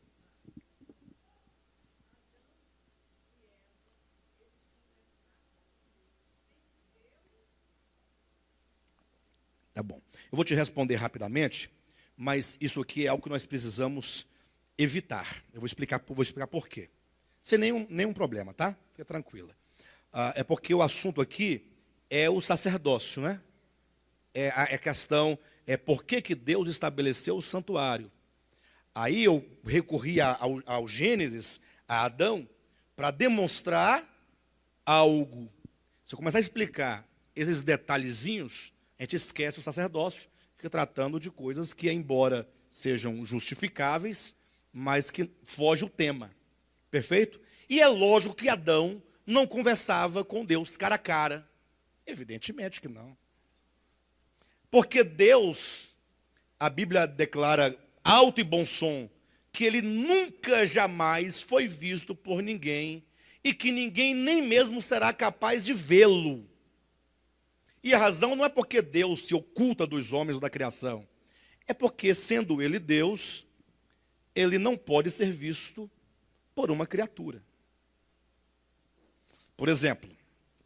Tá bom. Eu vou te responder rapidamente, mas isso aqui é algo que nós precisamos evitar. Eu vou explicar por quê. Sem nenhum problema, tá? Fica tranquila. É porque o assunto aqui é o sacerdócio, né? A questão é por que Deus estabeleceu o santuário. Aí eu recorri ao Gênesis, a Adão, para demonstrar algo. Se eu começar a explicar esses detalhezinhos, a gente esquece o sacerdócio, fica tratando de coisas que, embora sejam justificáveis, mas que foge o tema. Perfeito? E é lógico que Adão não conversava com Deus cara a cara. Evidentemente que não. Porque Deus, a Bíblia declara alto e bom som, que ele nunca jamais foi visto por ninguém e que ninguém nem mesmo será capaz de vê-lo. E a razão não é porque Deus se oculta dos homens ou da criação. É porque, sendo ele Deus, ele não pode ser visto por uma criatura. Por exemplo,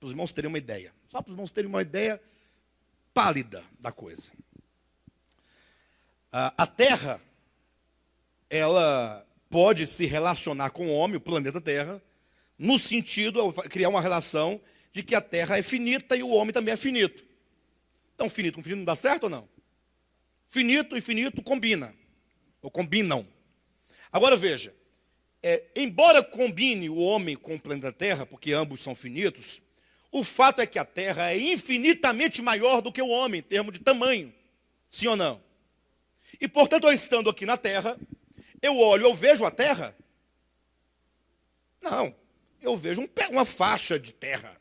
para os irmãos terem uma ideia, só para os irmãos terem uma ideia pálida da coisa. A Terra, ela pode se relacionar com o homem, o planeta Terra, no sentido de criar uma relação de que a Terra é finita e o homem também é finito. Então, finito com finito não dá certo ou não? Finito e finito combina, ou combinam. Agora veja, embora combine o homem com o planeta Terra, porque ambos são finitos, o fato é que a Terra é infinitamente maior do que o homem, em termos de tamanho. Sim ou não? E, portanto, eu estando aqui na Terra, eu vejo a Terra? Não, eu vejo uma faixa de terra.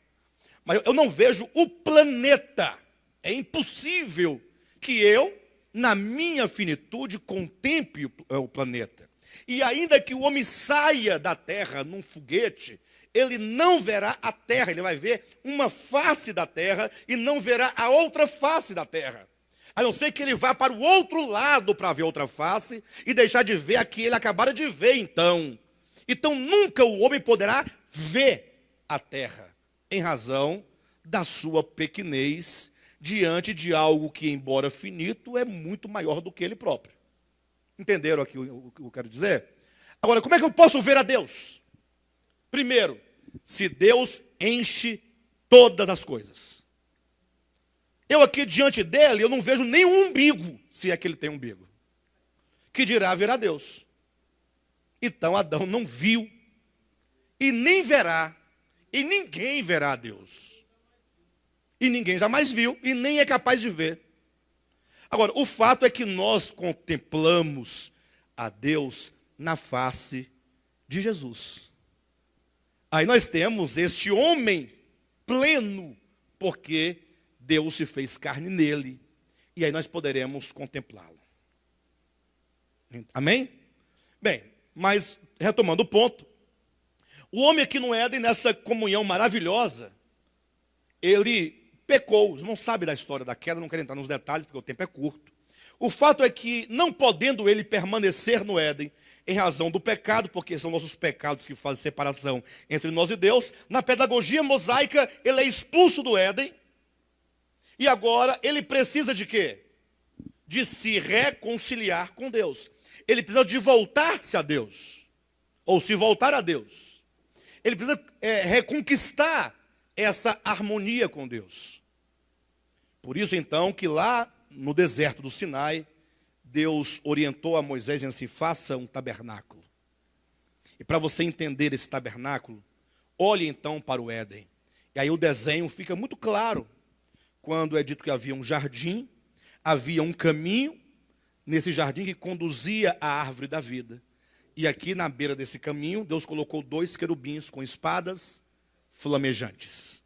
Mas eu não vejo o planeta. É impossível que eu, na minha finitude, contemple o planeta. E ainda que o homem saia da terra num foguete, ele não verá a terra, ele vai ver uma face da terra e não verá a outra face da terra. A não ser que ele vá para o outro lado para ver outra face e deixar de ver a que ele acabara de ver então. Então nunca o homem poderá ver a terra, em razão da sua pequenez, diante de algo que, embora finito, é muito maior do que ele próprio. Entenderam aqui o que eu quero dizer? Agora, como é que eu posso ver a Deus? Primeiro, se Deus enche todas as coisas. Eu aqui diante dele, eu não vejo nenhum umbigo, se é que ele tem umbigo. Que dirá ver a Deus. Então Adão não viu, e nem verá, e ninguém verá a Deus. E ninguém jamais viu, e nem é capaz de ver. Agora, o fato é que nós contemplamos a Deus na face de Jesus. Aí nós temos este homem pleno, porque Deus se fez carne nele, e aí nós poderemos contemplá-lo. Amém? Bem, mas retomando o ponto, o homem aqui no Éden, nessa comunhão maravilhosa, ele pecou. Os irmãos sabem da história da queda, não quero entrar nos detalhes, porque o tempo é curto. O fato é que, não podendo ele permanecer no Éden, em razão do pecado, porque são nossos pecados que fazem separação entre nós e Deus, na pedagogia mosaica, ele é expulso do Éden, e agora ele precisa de quê? De se reconciliar com Deus. Ele precisa de voltar-se a Deus, ou se voltar a Deus. Ele precisa reconquistar essa harmonia com Deus. Por isso, então, que lá no deserto do Sinai, Deus orientou a Moisés dizendo assim: faça um tabernáculo. E para você entender esse tabernáculo, olhe então para o Éden. E aí o desenho fica muito claro, quando é dito que havia um jardim, havia um caminho nesse jardim que conduzia à árvore da vida. E aqui na beira desse caminho, Deus colocou 2 querubins com espadas flamejantes,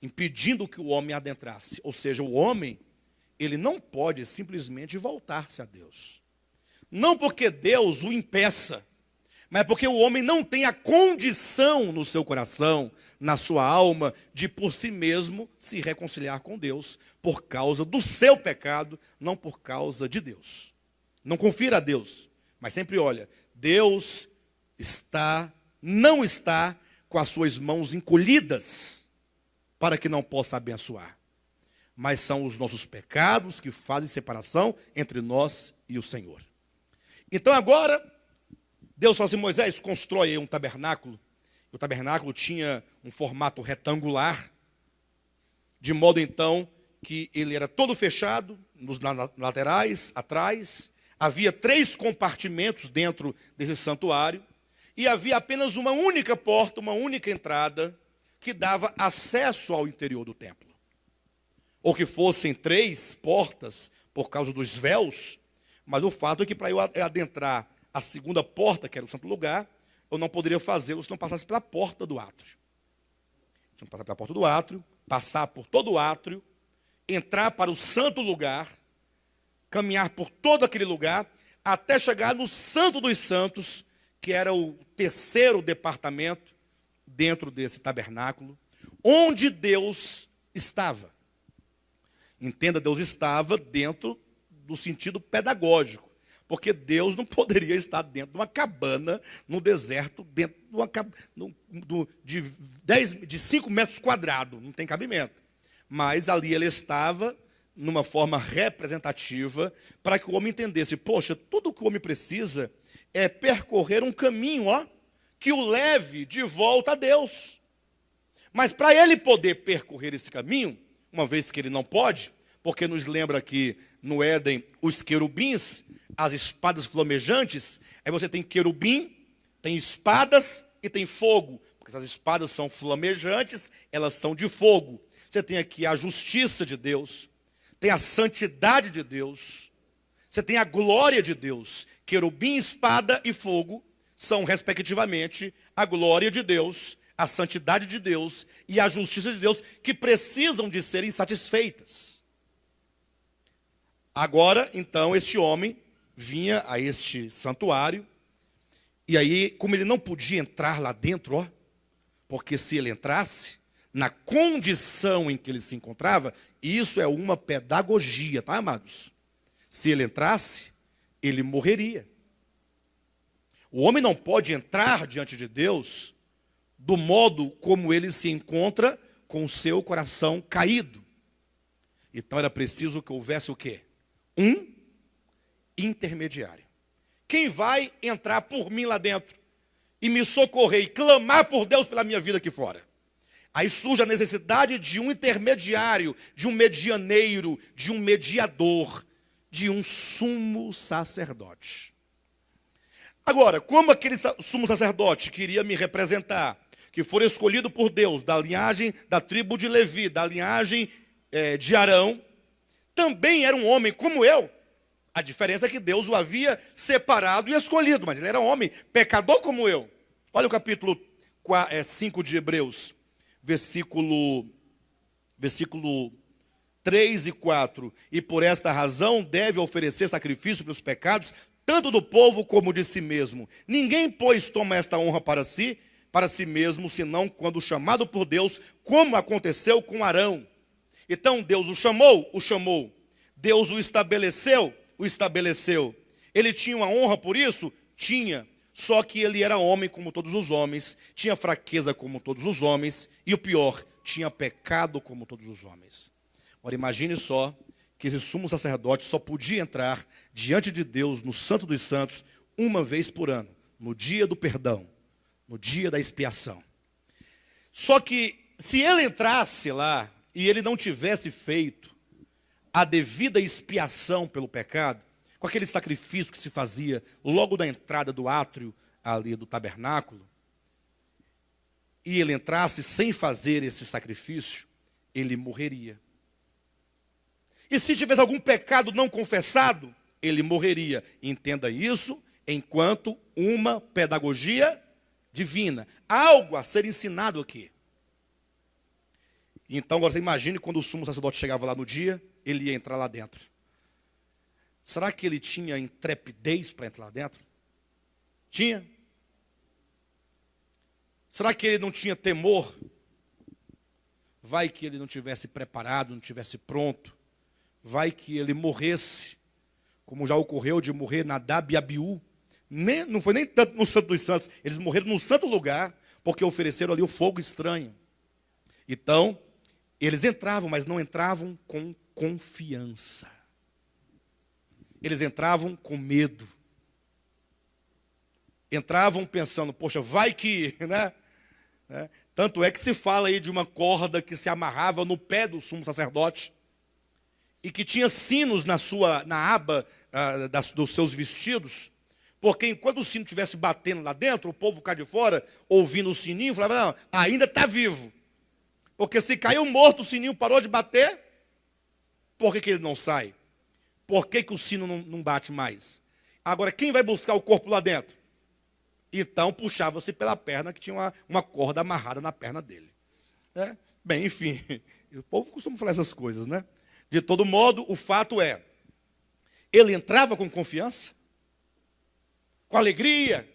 impedindo que o homem adentrasse. Ou seja, o homem, ele não pode simplesmente voltar-se a Deus. Não porque Deus o impeça, mas porque o homem não tem a condição no seu coração, na sua alma, de por si mesmo se reconciliar com Deus, por causa do seu pecado, não por causa de Deus. Não confira a Deus, mas sempre olha, Deus não está com as suas mãos encolhidas, para que não possa abençoar. Mas são os nossos pecados que fazem separação entre nós e o Senhor. Então agora, Deus fala assim: Moisés, constrói aí um tabernáculo. O tabernáculo tinha um formato retangular, de modo então que ele era todo fechado, nos laterais, atrás. Havia 3 compartimentos dentro desse santuário, e havia apenas uma única porta, uma única entrada, que dava acesso ao interior do templo. Ou que fossem 3 portas, por causa dos véus, mas o fato é que para eu adentrar a segunda porta, que era o santo lugar, eu não poderia fazê-lo se não passasse pela porta do átrio. Tinha que passar pela porta do átrio, passar por todo o átrio, entrar para o santo lugar, caminhar por todo aquele lugar, até chegar no Santo dos Santos, que era o 3º departamento dentro desse tabernáculo, onde Deus estava. Entenda, Deus estava dentro do sentido pedagógico, porque Deus não poderia estar dentro de uma cabana no deserto, dentro de 5 metros quadrados, não tem cabimento. Mas ali ele estava numa forma representativa, para que o homem entendesse: poxa, tudo que o homem precisa é percorrer um caminho, que o leve de volta a Deus. Mas para ele poder percorrer esse caminho, uma vez que ele não pode, porque nos lembra que no Éden os querubins, as espadas flamejantes, aí você tem querubim, tem espadas e tem fogo, porque essas espadas são flamejantes, elas são de fogo. Você tem aqui a justiça de Deus, tem a santidade de Deus, você tem a glória de Deus. Querubim, espada e fogo são, respectivamente, a glória de Deus, a santidade de Deus e a justiça de Deus, que precisam de serem satisfeitas. Agora, então, este homem vinha a este santuário, e aí, como ele não podia entrar lá dentro, porque se ele entrasse, na condição em que ele se encontrava, isso é uma pedagogia, tá, amados? Se ele entrasse, ele morreria. O homem não pode entrar diante de Deus do modo como ele se encontra, com o seu coração caído. Então era preciso que houvesse o quê? Um intermediário. Quem vai entrar por mim lá dentro e me socorrer e clamar por Deus pela minha vida aqui fora? Aí surge a necessidade de um intermediário, de um medianeiro, de um mediador, de um sumo sacerdote. Agora, como aquele sumo sacerdote queria me representar, que for escolhido por Deus, da linhagem da tribo de Levi, da linhagem de Arão, também era um homem como eu. A diferença é que Deus o havia separado e escolhido, mas ele era um homem pecador como eu. Olha o capítulo 5 de Hebreus, versículo 3 e 4. E por esta razão deve oferecer sacrifício pelos pecados, tanto do povo como de si mesmo. Ninguém, pois, toma esta honra para si mesmo, senão quando chamado por Deus, como aconteceu com Arão. Então Deus o chamou. Deus o estabeleceu? O estabeleceu. Ele tinha uma honra por isso? Tinha. Só que ele era homem como todos os homens, tinha fraqueza como todos os homens, e o pior, tinha pecado como todos os homens. Ora, imagine só que esse sumo sacerdote só podia entrar diante de Deus no Santo dos Santos uma vez por ano, no dia do perdão, no dia da expiação. Só que se ele entrasse lá e ele não tivesse feito a devida expiação pelo pecado, com aquele sacrifício que se fazia logo na entrada do átrio ali do tabernáculo, e ele entrasse sem fazer esse sacrifício, ele morreria. E se tivesse algum pecado não confessado, ele morreria. Entenda isso enquanto uma pedagogia divina, algo a ser ensinado aqui. Então agora você imagine quando o sumo sacerdote chegava lá no dia, ele ia entrar lá dentro. Será que ele tinha intrepidez para entrar lá dentro? Tinha? Será que ele não tinha temor? Vai que ele não tivesse preparado, não tivesse pronto. Vai que ele morresse, como já ocorreu de morrer Nadab e Abiú. Não foi nem tanto no Santo dos Santos, eles morreram num santo lugar, porque ofereceram ali o fogo estranho. Então, eles entravam, mas não entravam com confiança. Eles entravam com medo. Entravam pensando, poxa, vai que, né? Tanto é que se fala aí de uma corda que se amarrava no pé do sumo sacerdote e que tinha sinos na aba dos seus vestidos, porque enquanto o sino estivesse batendo lá dentro, o povo cá de fora, ouvindo o sininho, falava, não, ainda está vivo. Porque se caiu morto, o sininho parou de bater, por que ele não sai? Por que o sino não bate mais? Agora, quem vai buscar o corpo lá dentro? Então, puxava-se pela perna, que tinha uma corda amarrada na perna dele. Bem, enfim, o povo costuma falar essas coisas, né? De todo modo, o fato é, ele entrava com confiança, com alegria.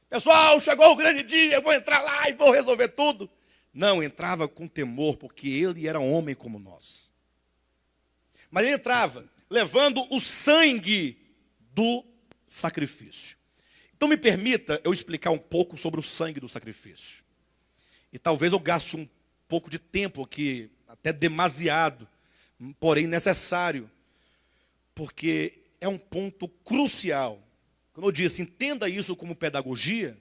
Pessoal, chegou o grande dia, eu vou entrar lá e vou resolver tudo. Não, entrava com temor, porque ele era homem como nós. Mas ele entrava levando o sangue do sacrifício. Então me permita eu explicar um pouco sobre o sangue do sacrifício. E talvez eu gaste um pouco de tempo aqui, até demasiado, porém necessário, porque é um ponto crucial. Quando eu disse, entenda isso como pedagogia,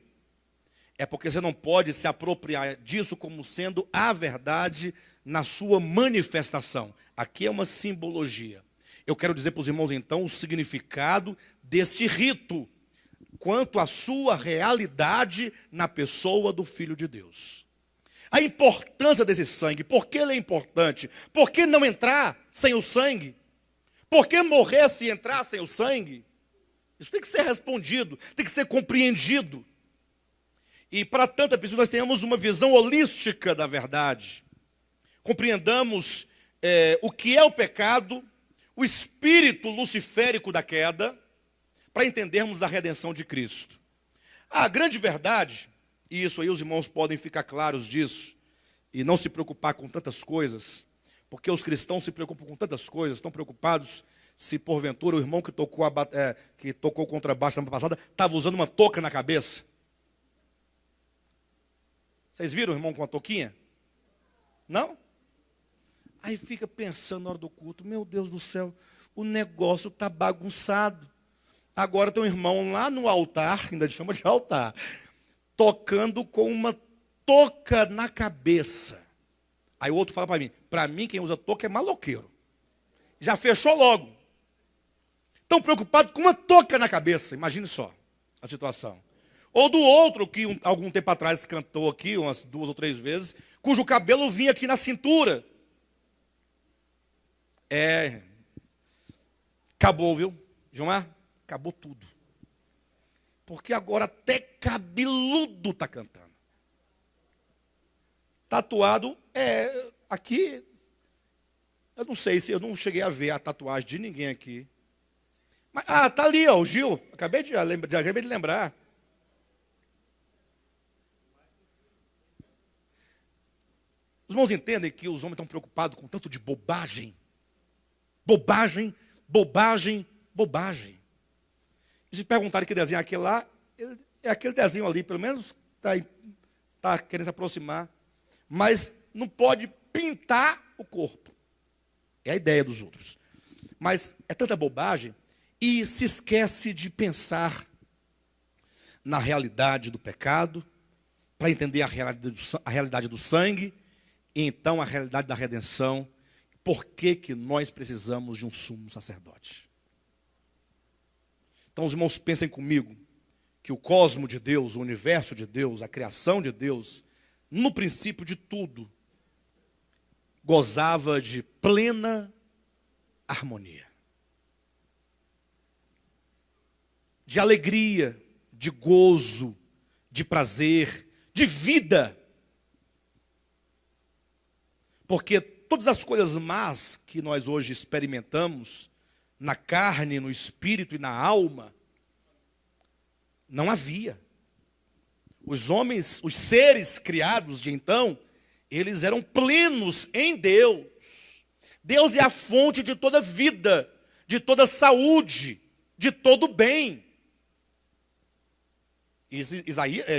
é porque você não pode se apropriar disso como sendo a verdade na sua manifestação. Aqui é uma simbologia. Eu quero dizer para os irmãos, então, o significado deste rito, quanto à sua realidade na pessoa do Filho de Deus. A importância desse sangue, por que ele é importante? Por que não entrar sem o sangue? Por que morrer se entrar sem o sangue? Isso tem que ser respondido, tem que ser compreendido. E para tanto é preciso nós tenhamos uma visão holística da verdade. Compreendamos o que é o pecado, o espírito luciférico da queda, para entendermos a redenção de Cristo. A grande verdade, e isso aí os irmãos podem ficar claros disso, e não se preocupar com tantas coisas, porque os cristãos se preocupam com tantas coisas, estão preocupados se porventura o irmão que tocou o contrabaixo semana passada estava usando uma touca na cabeça. Vocês viram o irmão com a touquinha? Não? Aí fica pensando na hora do culto, meu Deus do céu, o negócio está bagunçado. Agora tem um irmão lá no altar, ainda chama de altar, tocando com uma touca na cabeça. Aí o outro fala para mim quem usa touca é maloqueiro. Já fechou logo. Estão preocupados com uma touca na cabeça, imagine só a situação. Ou do outro que algum tempo atrás cantou aqui, umas 2 ou 3 vezes, cujo cabelo vinha aqui na cintura. Acabou, viu, Gilmar? Acabou tudo. Porque agora até cabeludo está cantando. Tatuado aqui, eu não sei se eu não cheguei a ver a tatuagem de ninguém aqui. Mas, tá ali, ó, o Gil. Acabei de lembrar. Os irmãos entendem que os homens estão preocupados com tanto de bobagem? Bobagem, bobagem, bobagem. E se perguntarem que desenho é aquele lá, é aquele desenho ali, pelo menos está querendo se aproximar. Mas não pode pintar o corpo. É a ideia dos outros. Mas é tanta bobagem e se esquece de pensar na realidade do pecado, para entender a realidade do sangue, e então a realidade da redenção. Por que nós precisamos de um sumo sacerdote? Então os irmãos pensem comigo que o cosmo de Deus, o universo de Deus, a criação de Deus, no princípio de tudo, gozava de plena harmonia, de alegria, de gozo, de prazer, de vida. Porque todas as coisas más que nós hoje experimentamos, na carne, no espírito e na alma, não havia. Os homens, os seres criados de então, eles eram plenos em Deus. Deus é a fonte de toda vida, de toda saúde, de todo bem.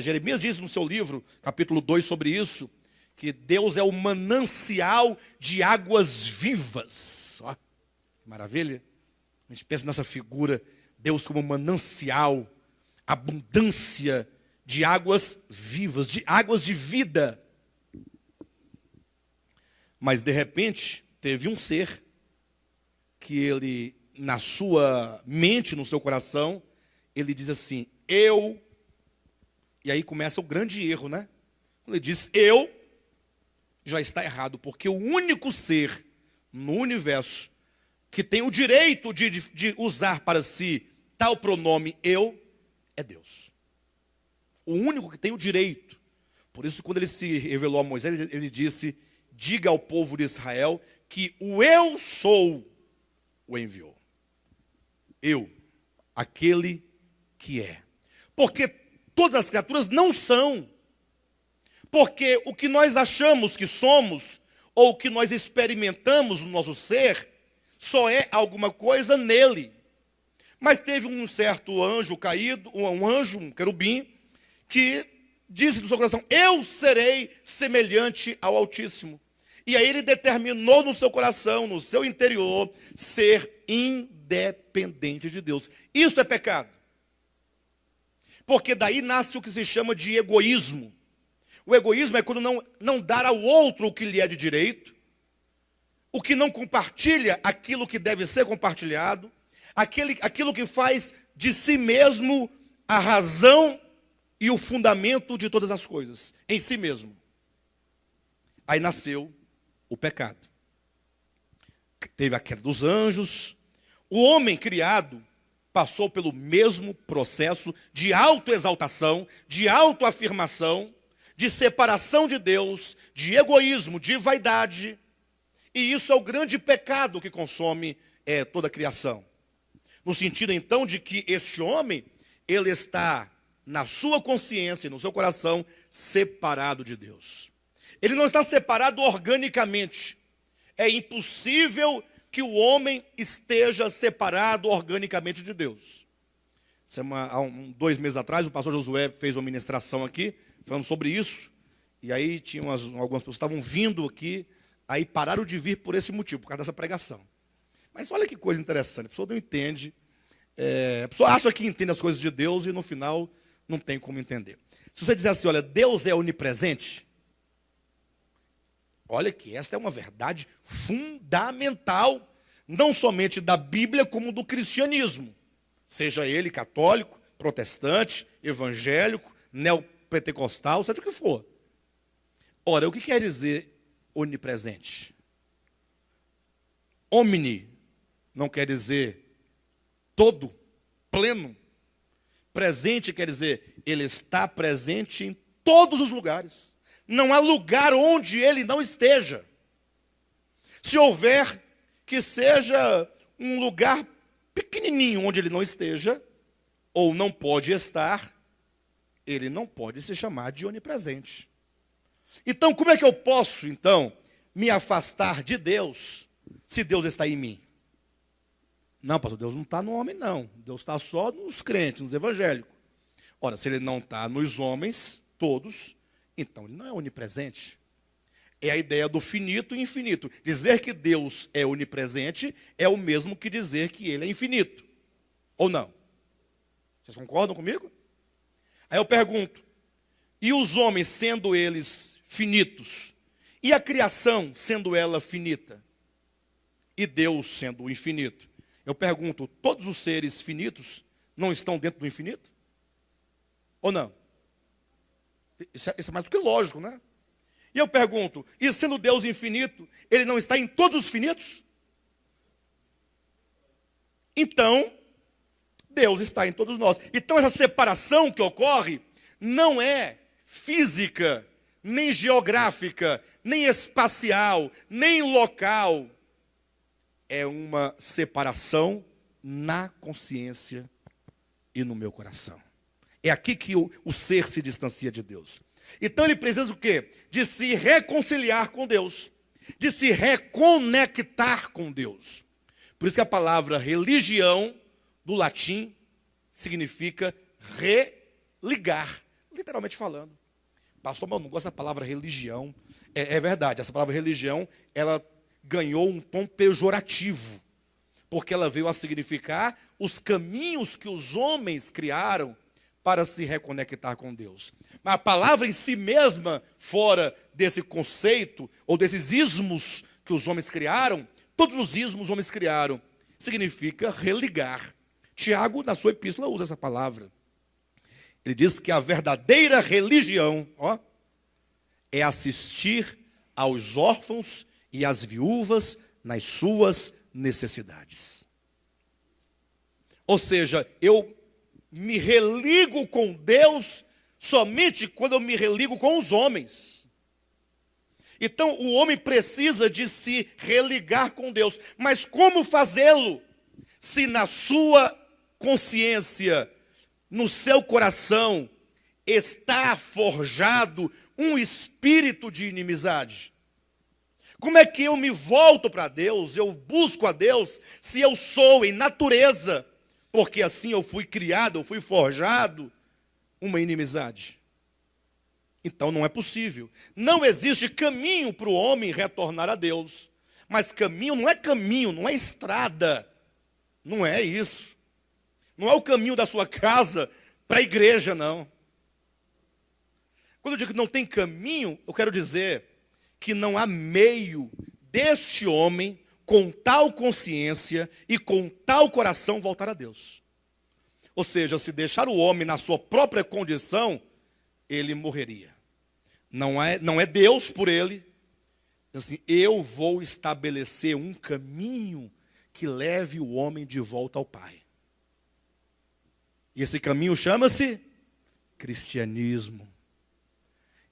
Jeremias diz no seu livro, capítulo 2, sobre isso, que Deus é o manancial de águas vivas. Ó, que maravilha. A gente pensa nessa figura, Deus como manancial, abundância de águas vivas, de águas de vida. Mas de repente, teve um ser que ele, na sua mente, no seu coração, ele diz assim, eu, e aí começa o grande erro, né? Ele diz, eu, já está errado, porque o único ser no universo que tem o direito de usar para si tal pronome eu, é Deus. O único que tem o direito. Por isso, quando ele se revelou a Moisés, ele disse, diga ao povo de Israel que o eu sou o enviou. Eu, aquele que é. Porque todas as criaturas não são. Porque o que nós achamos que somos, ou o que nós experimentamos no nosso ser, só é alguma coisa nele. Mas teve um certo anjo caído, um anjo, um querubim, que disse no seu coração, eu serei semelhante ao Altíssimo. E aí ele determinou no seu coração, no seu interior, ser independente de Deus. Isso é pecado. Porque daí nasce o que se chama de egoísmo. O egoísmo é quando não dar ao outro o que lhe é de direito, o que não compartilha aquilo que deve ser compartilhado, aquilo que faz de si mesmo a razão e o fundamento de todas as coisas, em si mesmo. Aí nasceu o pecado. Teve a queda dos anjos. O homem criado passou pelo mesmo processo de autoexaltação, de autoafirmação, de separação de Deus, de egoísmo, de vaidade. E isso é o grande pecado que consome toda a criação. No sentido, então, de que este homem, ele está na sua consciência, no seu coração, separado de Deus. Ele não está separado organicamente. É impossível que o homem esteja separado organicamente de Deus. Há 2 meses atrás, o pastor Josué fez uma ministração aqui, falando sobre isso. E aí tinha algumas pessoas que estavam vindo aqui, aí pararam de vir por esse motivo, por causa dessa pregação. Mas olha que coisa interessante, a pessoa não entende, a pessoa acha que entende as coisas de Deus e no final não tem como entender. Se você dizer assim, olha, Deus é onipresente, olha que esta é uma verdade fundamental, não somente da Bíblia, como do cristianismo. Seja ele católico, protestante, evangélico, neopentecostal, seja o que for. Ora, o que quer dizer onipresente? Omni não quer dizer todo, pleno. Presente quer dizer, ele está presente em todos os lugares. Não há lugar onde ele não esteja. Se houver que seja um lugar pequenininho onde ele não esteja, ou não pode estar, ele não pode se chamar de onipresente. Então, como é que eu posso, então, me afastar de Deus, se Deus está em mim? Não, pastor, Deus não está no homem, não. Deus está só nos crentes, nos evangélicos. Ora, se ele não está nos homens, todos, então ele não é onipresente. É a ideia do finito e infinito. Dizer que Deus é onipresente é o mesmo que dizer que ele é infinito. Ou não? Vocês concordam comigo? Aí eu pergunto, e os homens sendo eles finitos? E a criação sendo ela finita? E Deus sendo o infinito? Eu pergunto, todos os seres finitos não estão dentro do infinito? Ou não? Isso é mais do que lógico, né? E eu pergunto, e sendo Deus infinito, ele não está em todos os finitos? Então, Deus está em todos nós. Então essa separação que ocorre não é física, nem geográfica, nem espacial, nem local. É uma separação na consciência e no meu coração. É aqui que o ser se distancia de Deus. Então ele precisa o quê? De se reconciliar com Deus, de se reconectar com Deus. Por isso que a palavra religião, do latim, significa religar, literalmente falando. Pastor, mas eu não gosto da palavra religião. É verdade, essa palavra religião, ela ganhou um tom pejorativo, porque ela veio a significar os caminhos que os homens criaram para se reconectar com Deus. Mas a palavra em si mesma, fora desse conceito, ou desses ismos que os homens criaram, todos os ismos os homens criaram, significa religar. Tiago, na sua epístola, usa essa palavra. Ele diz que a verdadeira religião, é assistir aos órfãos e às viúvas nas suas necessidades. Ou seja, eu me religo com Deus somente quando eu me religo com os homens. Então, o homem precisa de se religar com Deus. Mas como fazê-lo? Se na sua consciência, no seu coração, está forjado um espírito de inimizade. Como é que eu me volto para Deus, eu busco a Deus, se eu sou em natureza, porque assim eu fui criado, eu fui forjado, uma inimizade? Então não é possível. Não existe caminho para o homem retornar a Deus. Mas caminho, não é estrada. Não é isso. Não é o caminho da sua casa para a igreja, não. Quando eu digo que não tem caminho, eu quero dizer que não há meio deste homem, com tal consciência e com tal coração, voltar a Deus. Ou seja, se deixar o homem na sua própria condição, ele morreria. Não é Deus por ele. Assim, eu vou estabelecer um caminho que leve o homem de volta ao Pai. E esse caminho chama-se cristianismo.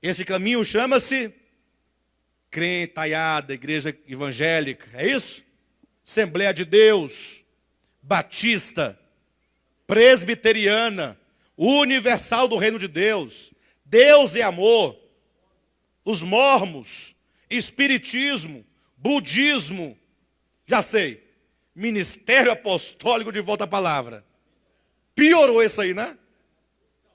Esse caminho chama-se crentaiada, igreja evangélica, é isso? Assembleia de Deus, batista, presbiteriana, universal do reino de Deus, Deus é amor, os mormons, espiritismo, budismo, já sei, ministério apostólico de volta à palavra. Piorou isso aí, né?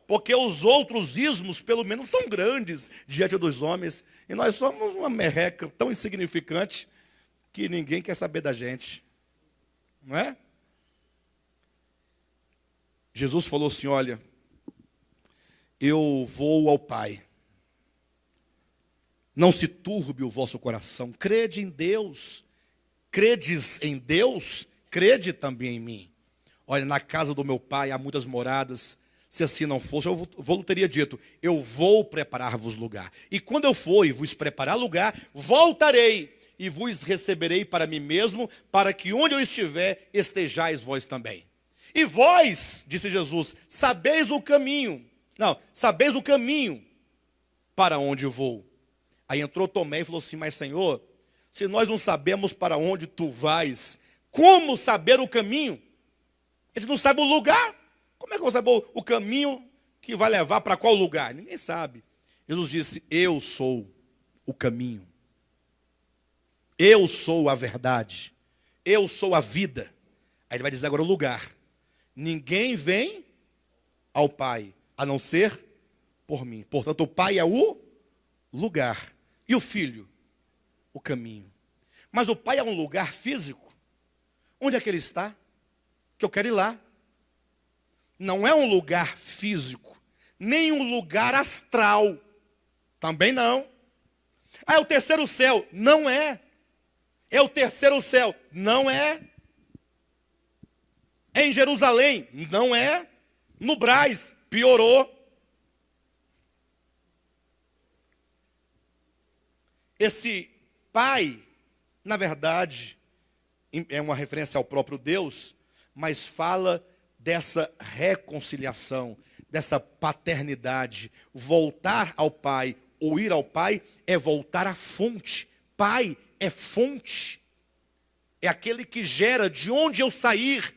Porque os outros ismos, pelo menos, são grandes diante dos homens. E nós somos uma merreca tão insignificante que ninguém quer saber da gente. Não é? Jesus falou assim, olha, eu vou ao Pai. Não se turbe o vosso coração. Crede em Deus. Credes em Deus, crede também em mim. Olha, na casa do meu Pai há muitas moradas. Se assim não fosse, eu teria dito, eu vou preparar-vos lugar. E quando eu for e vos preparar lugar, voltarei e vos receberei para mim mesmo, para que onde eu estiver, estejais vós também. E vós, disse Jesus, sabeis o caminho. Não, sabeis o caminho para onde eu vou. Aí entrou Tomé e falou assim, mas Senhor, se nós não sabemos para onde tu vais, como saber o caminho? A gente não sabe o lugar. Como é que eu vou saber o caminho que vai levar para qual lugar? Ninguém sabe. Jesus disse, eu sou o caminho. Eu sou a verdade. Eu sou a vida. Aí ele vai dizer agora o lugar. Ninguém vem ao Pai, a não ser por mim. Portanto, o Pai é o lugar. E o Filho? O caminho. Mas o Pai é um lugar físico. Onde é que ele está? Que eu quero ir lá. Não é um lugar físico, nem um lugar astral. Também não. Ah, é o terceiro céu. Não é. É o terceiro céu. Não é. É em Jerusalém. Não é. No Brás. Piorou. Esse Pai, na verdade, é uma referência ao próprio Deus, mas fala dessa reconciliação, dessa paternidade. Voltar ao Pai ou ir ao Pai é voltar à fonte. Pai é fonte. É aquele que gera de onde eu sair.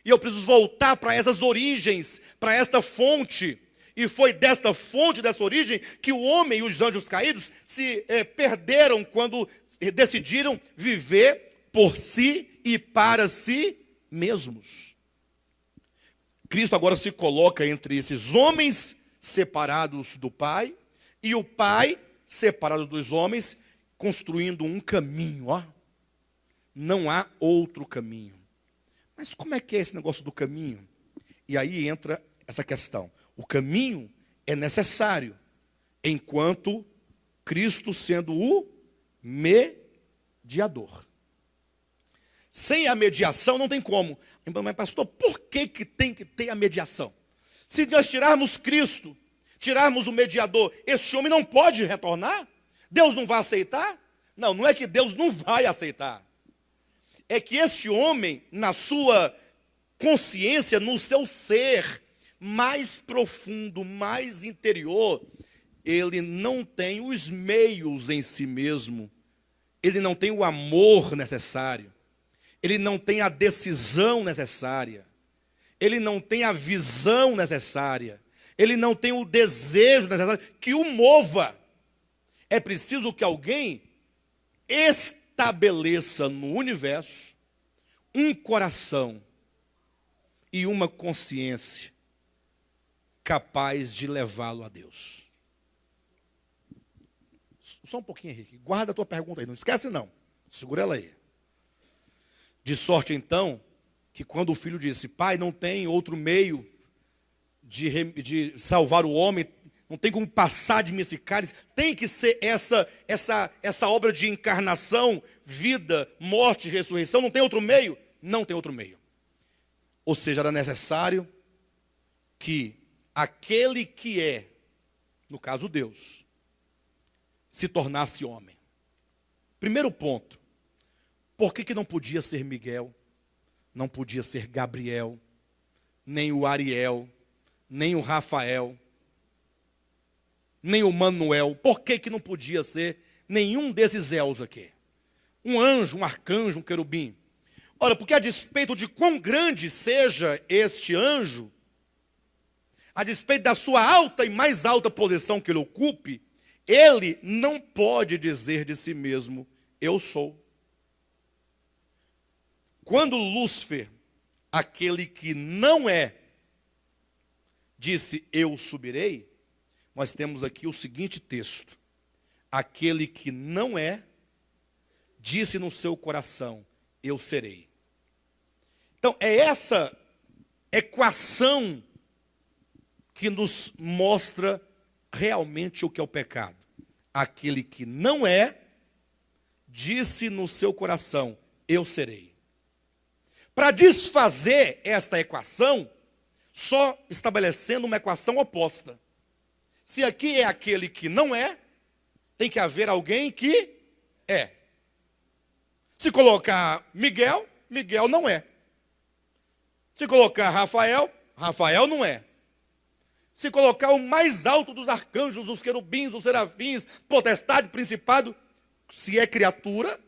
E eu preciso voltar para essas origens, para esta fonte. E foi desta fonte, dessa origem, que o homem e os anjos caídos se perderam quando decidiram viver por si e para si mesmos. Cristo agora se coloca entre esses homens separados do Pai e o Pai separado dos homens, construindo um caminho. Ó. Não há outro caminho. Mas como é que é esse negócio do caminho? E aí entra essa questão. O caminho é necessário, enquanto Cristo sendo o mediador. Sem a mediação não tem como. Mas pastor, por que tem que ter a mediação? Se nós tirarmos Cristo, tirarmos o mediador, esse homem não pode retornar? Deus não vai aceitar? Não, não é que Deus não vai aceitar. É que esse homem, na sua consciência, no seu ser mais profundo, mais interior, ele não tem os meios em si mesmo, ele não tem o amor necessário, ele não tem a decisão necessária, ele não tem a visão necessária, ele não tem o desejo necessário que o mova. É preciso que alguém estabeleça no universo um coração e uma consciência capaz de levá-lo a Deus. Só um pouquinho, Henrique. Guarda a tua pergunta aí. Não esquece, não. Segura ela aí. De sorte, então, que quando o filho disse, Pai, não tem outro meio de salvar o homem, não tem como passar de mim esse cálice, tem que ser essa obra de encarnação, vida, morte, ressurreição, não tem outro meio? Não tem outro meio. Ou seja, era necessário que aquele que é, no caso Deus, se tornasse homem. Primeiro ponto, por que não podia ser Miguel, não podia ser Gabriel, nem o Ariel, nem o Rafael, nem o Manuel? Por que não podia ser nenhum desses elos aqui? Um anjo, um arcanjo, um querubim. Ora, porque a despeito de quão grande seja este anjo, a despeito da sua alta e mais alta posição que ele ocupe, ele não pode dizer de si mesmo, eu sou. Quando Lúcifer, aquele que não é, disse, eu subirei, nós temos aqui o seguinte texto. Aquele que não é, disse no seu coração, eu serei. Então, é essa equação que nos mostra realmente o que é o pecado. Aquele que não é, disse no seu coração, eu serei. Para desfazer esta equação, só estabelecendo uma equação oposta. Se aqui é aquele que não é, tem que haver alguém que é. Se colocar Miguel, Miguel não é. Se colocar Rafael, Rafael não é. Se colocar o mais alto dos arcanjos, dos querubins, dos serafins, potestade, principado, se é criatura,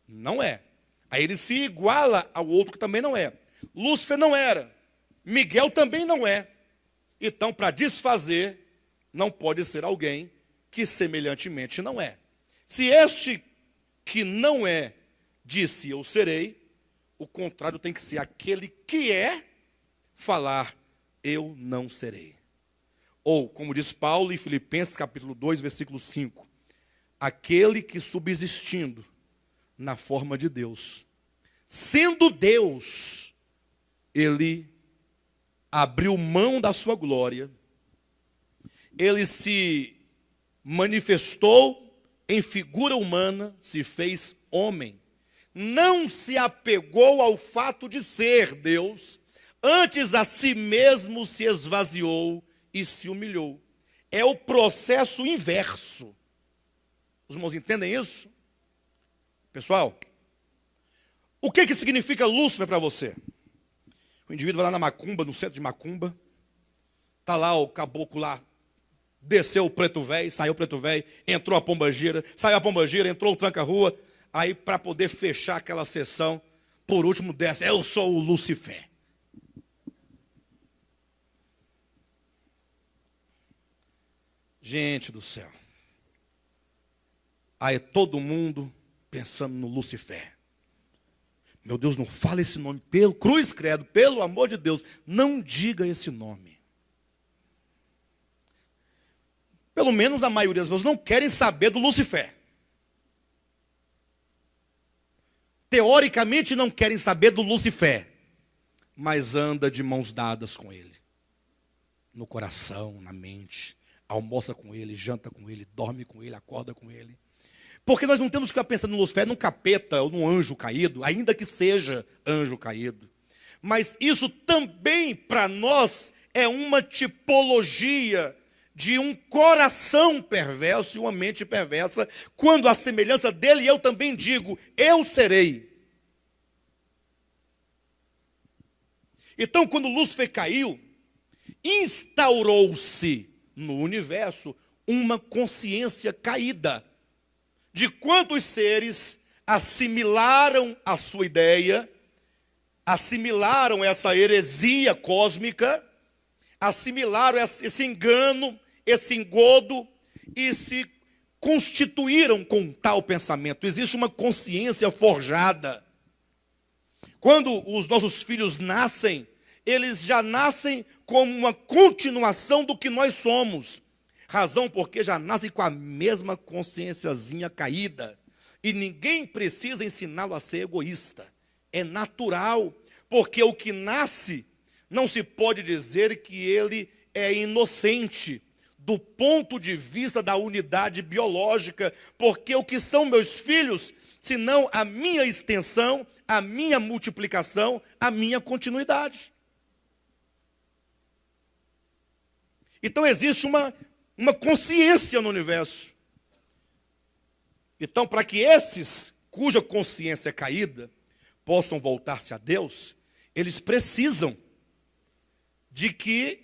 não é. Aí ele se iguala ao outro que também não é. Lúcifer não era. Miguel também não é. Então, para desfazer, não pode ser alguém que semelhantemente não é. Se este que não é disse eu serei, o contrário tem que ser: aquele que é, falar, eu não serei. Ou, como diz Paulo em Filipenses capítulo 2, versículo 5, aquele que subsistindo na forma de Deus, sendo Deus, ele abriu mão da sua glória, ele se manifestou em figura humana, se fez homem, não se apegou ao fato de ser Deus, antes a si mesmo se esvaziou e se humilhou. É o processo inverso. Os irmãos entendem isso? Pessoal, o que significa Lúcifer para você? O indivíduo vai lá na macumba, no centro de macumba, está lá o caboclo lá, desceu o preto velho, saiu o preto velho, entrou a pombagira, saiu a pombagira, entrou o tranca-rua, aí para poder fechar aquela sessão, por último desce: eu sou o Lúcifer. Gente do céu. Aí todo mundo pensando no Lúcifer. Meu Deus, não fala esse nome, pelo cruz credo, pelo amor de Deus, não diga esse nome. Pelo menos a maioria das pessoas não querem saber do Lúcifer. Teoricamente não querem saber do Lúcifer, mas anda de mãos dadas com ele. No coração, na mente, almoça com ele, janta com ele, dorme com ele, acorda com ele. Porque nós não temos que ficar pensando no Lúcifer, num capeta ou num anjo caído, ainda que seja anjo caído. Mas isso também, para nós, é uma tipologia de um coração perverso e uma mente perversa, quando a semelhança dele, eu também digo, eu serei. Então, quando Lúcifer caiu, instaurou-se no universo uma consciência caída, de quantos seres assimilaram a sua ideia, assimilaram essa heresia cósmica, assimilaram esse engano, esse engodo, e se constituíram com tal pensamento. Existe uma consciência forjada. Quando os nossos filhos nascem, eles já nascem como uma continuação do que nós somos. Razão porque já nascem com a mesma consciênciazinha caída. E ninguém precisa ensiná-lo a ser egoísta. É natural, porque o que nasce, não se pode dizer que ele é inocente, do ponto de vista da unidade biológica, porque o que são meus filhos, senão a minha extensão, a minha multiplicação, a minha continuidade. Então existe uma consciência no universo. Então, para que esses cuja consciência é caída possam voltar-se a Deus, eles precisam de que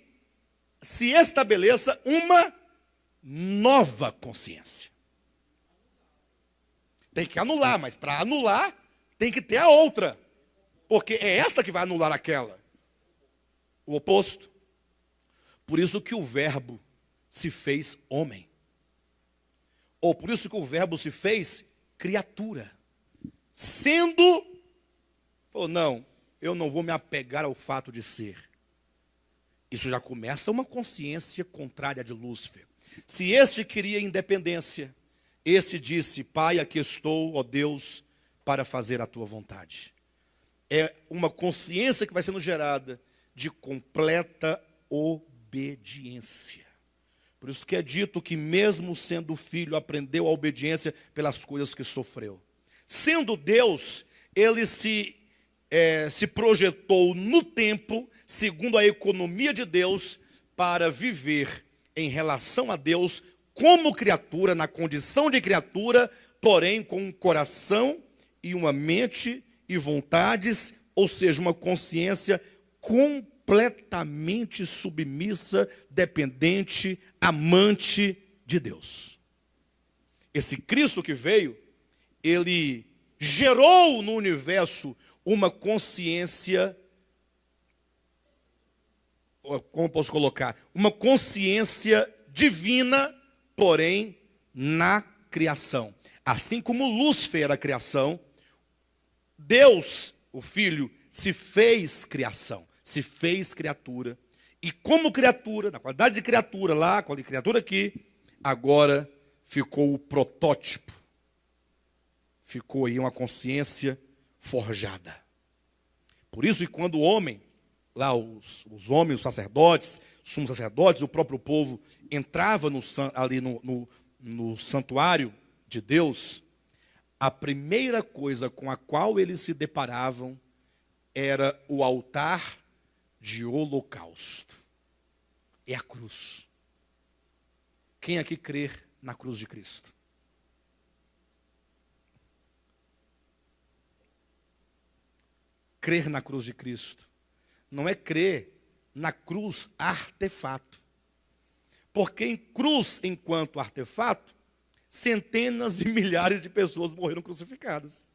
se estabeleça uma nova consciência. Tem que anular, mas para anular tem que ter a outra, porque é esta que vai anular aquela. O oposto. Por isso que o Verbo se fez homem. Ou por isso que o Verbo se fez criatura. Falou, não, eu não vou me apegar ao fato de ser. Isso já começa uma consciência contrária de Lúcifer. Se este queria independência, este disse, Pai, aqui estou, ó Deus, para fazer a tua vontade. É uma consciência que vai sendo gerada de completa obediência. Por isso que é dito que mesmo sendo filho, aprendeu a obediência pelas coisas que sofreu. Sendo Deus, ele se projetou no tempo, segundo a economia de Deus, para viver em relação a Deus como criatura, na condição de criatura, porém com um coração e uma mente e vontades, ou seja, uma consciência completamente submissa, dependente, amante de Deus. Esse Cristo que veio, ele gerou no universo uma consciência, como posso colocar? Uma consciência divina, porém na criação. Assim como Lúcifer era a criação, Deus o Filho se fez criação, se fez criatura. E como criatura, na qualidade de criatura lá, qualidade de criatura aqui, agora ficou o protótipo. Ficou aí uma consciência forjada. Por isso que quando o homem, lá os homens, os sacerdotes, sumos sacerdotes, o próprio povo, entrava ali no santuário de Deus, a primeira coisa com a qual eles se deparavam era o altar de holocausto. É a cruz. Quem aqui crê na cruz de Cristo? Crer na cruz de Cristo não é crer na cruz artefato. Porque em cruz, enquanto artefato, centenas e milhares de pessoas morreram crucificadas.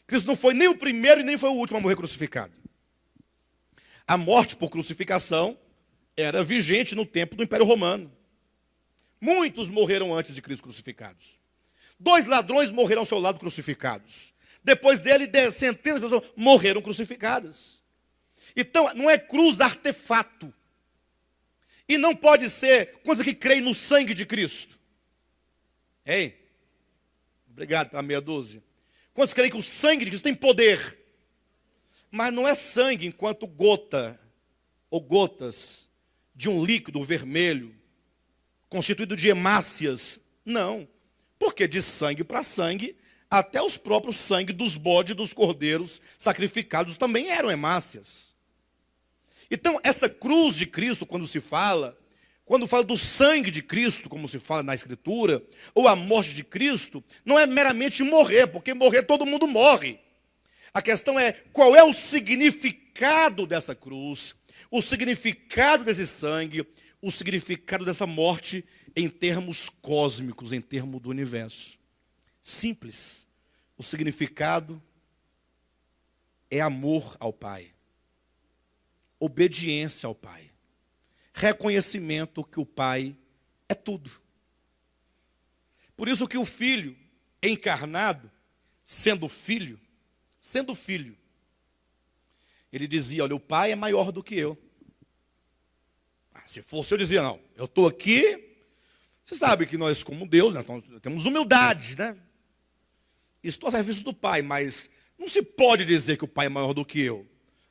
Cristo não foi nem o primeiro e nem foi o último a morrer crucificado. A morte por crucificação era vigente no tempo do Império Romano. Muitos morreram antes de Cristo crucificados. 2 ladrões morreram ao seu lado crucificados. Depois dele, centenas de pessoas morreram crucificadas. Então, não é cruz artefato. E não pode ser, quantos aqui creem no sangue de Cristo? Hein? Obrigado pela meia dúzia. Quantos creem que o sangue de Cristo tem poder? Mas não é sangue enquanto gota ou gotas de um líquido vermelho, constituído de hemácias. Não. Porque de sangue para sangue, até os próprios sangue dos bodes e dos cordeiros sacrificados também eram hemácias. Então, essa cruz de Cristo, quando fala do sangue de Cristo, como se fala na Escritura, ou a morte de Cristo, não é meramente morrer, porque morrer todo mundo morre. A questão é qual é o significado dessa cruz, o significado desse sangue, o significado dessa morte em termos cósmicos, em termos do universo. Simples. O significado é amor ao Pai. Obediência ao Pai. Reconhecimento que o Pai é tudo. Por isso que o Filho encarnado, sendo filho, ele dizia, olha, o Pai é maior do que eu. Se fosse eu dizia, não, eu estou aqui, você sabe que nós como Deus, né, temos humildade, né? Estou a serviço do Pai, mas não se pode dizer que o Pai é maior do que eu.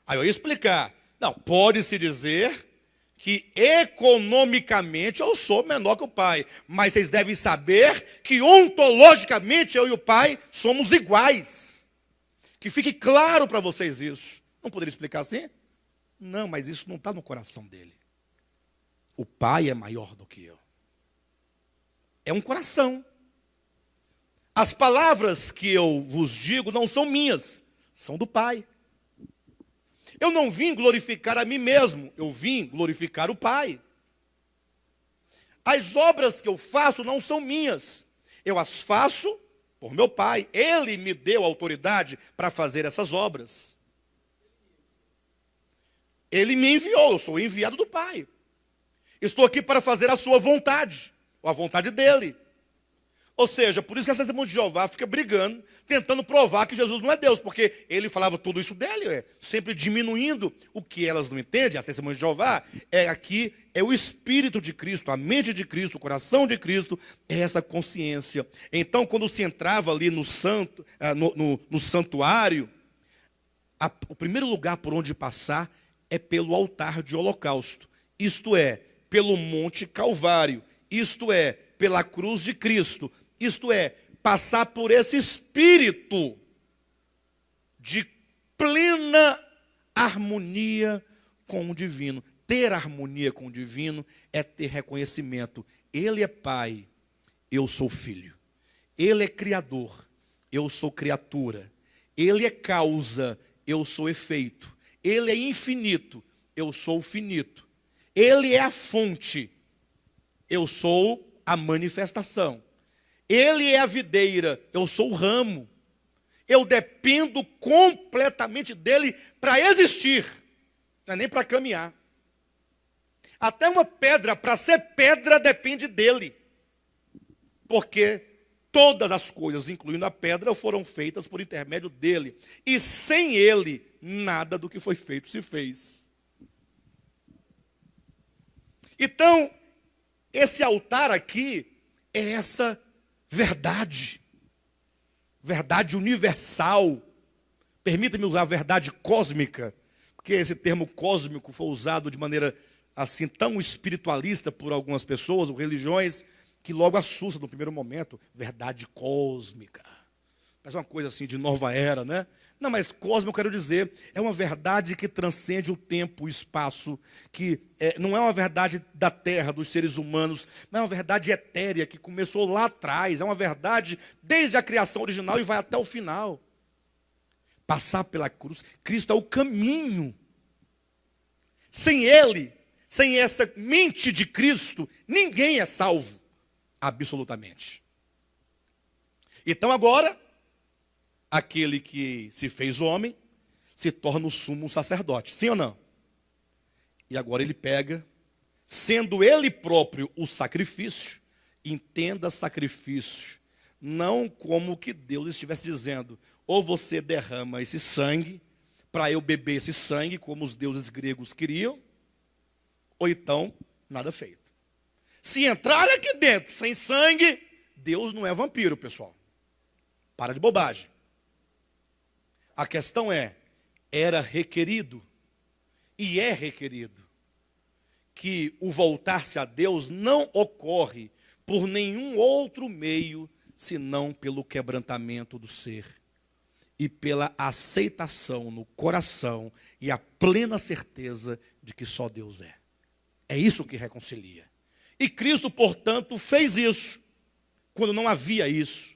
Aí eu ia explicar. Não, pode-se dizer que economicamente eu sou menor que o Pai. Mas vocês devem saber que ontologicamente eu e o Pai somos iguais. Que fique claro para vocês isso. Não poderia explicar assim? Não, mas isso não está no coração dele. O Pai é maior do que eu. É um coração. As palavras que eu vos digo não são minhas, são do Pai. Eu não vim glorificar a mim mesmo, eu vim glorificar o Pai. As obras que eu faço não são minhas, eu as faço por meu Pai. Ele me deu autoridade para fazer essas obras. Ele me enviou, eu sou o enviado do Pai. Estou aqui para fazer a sua vontade, ou a vontade dele. Ou seja, por isso que a Testemunha de Jeová fica brigando, tentando provar que Jesus não é Deus, porque ele falava tudo isso dele, sempre diminuindo o que elas não entendem. As Testemunhas de Jeová é o Espírito de Cristo, a mente de Cristo, o coração de Cristo, é essa consciência. Então, quando se entrava ali no santuário, o primeiro lugar por onde passar é pelo altar de holocausto, isto é, pelo Monte Calvário, isto é, pela cruz de Cristo. Isto é, passar por esse espírito de plena harmonia com o divino. Ter harmonia com o divino é ter reconhecimento. Ele é Pai, eu sou filho. Ele é Criador, eu sou criatura. Ele é causa, eu sou efeito. Ele é infinito, eu sou finito. Ele é a fonte, eu sou a manifestação. Ele é a videira, eu sou o ramo. Eu dependo completamente dele para existir, não é nem para caminhar. Até uma pedra, para ser pedra, depende dele. Porque todas as coisas, incluindo a pedra, foram feitas por intermédio dele. E sem ele, nada do que foi feito se fez. Então, esse altar aqui é essa verdade. Verdade universal. Permita-me usar a verdade cósmica, porque esse termo cósmico foi usado de maneira assim tão espiritualista por algumas pessoas ou religiões, que logo assusta no primeiro momento. Verdade cósmica. Parece uma coisa assim de nova era, né? Não, mas cósmico, eu quero dizer, é uma verdade que transcende o tempo, o espaço, que não é uma verdade da terra, dos seres humanos, mas é uma verdade etérea que começou lá atrás, é uma verdade desde a criação original e vai até o final. Passar pela cruz, Cristo é o caminho. Sem ele, sem essa mente de Cristo, ninguém é salvo, absolutamente. Então agora, aquele que se fez homem, se torna o sumo sacerdote, sim ou não? E agora ele pega, sendo ele próprio o sacrifício, entenda sacrifício, não como que Deus estivesse dizendo, ou você derrama esse sangue, para eu beber esse sangue, como os deuses gregos queriam, ou então, nada feito. Se entrar aqui dentro sem sangue, Deus não é vampiro, pessoal. Para de bobagem. A questão é, era requerido, e é requerido, que o voltar-se a Deus não ocorre por nenhum outro meio, senão pelo quebrantamento do ser, e pela aceitação no coração, e a plena certeza de que só Deus é. É isso que reconcilia. E Cristo, portanto, fez isso, quando não havia isso.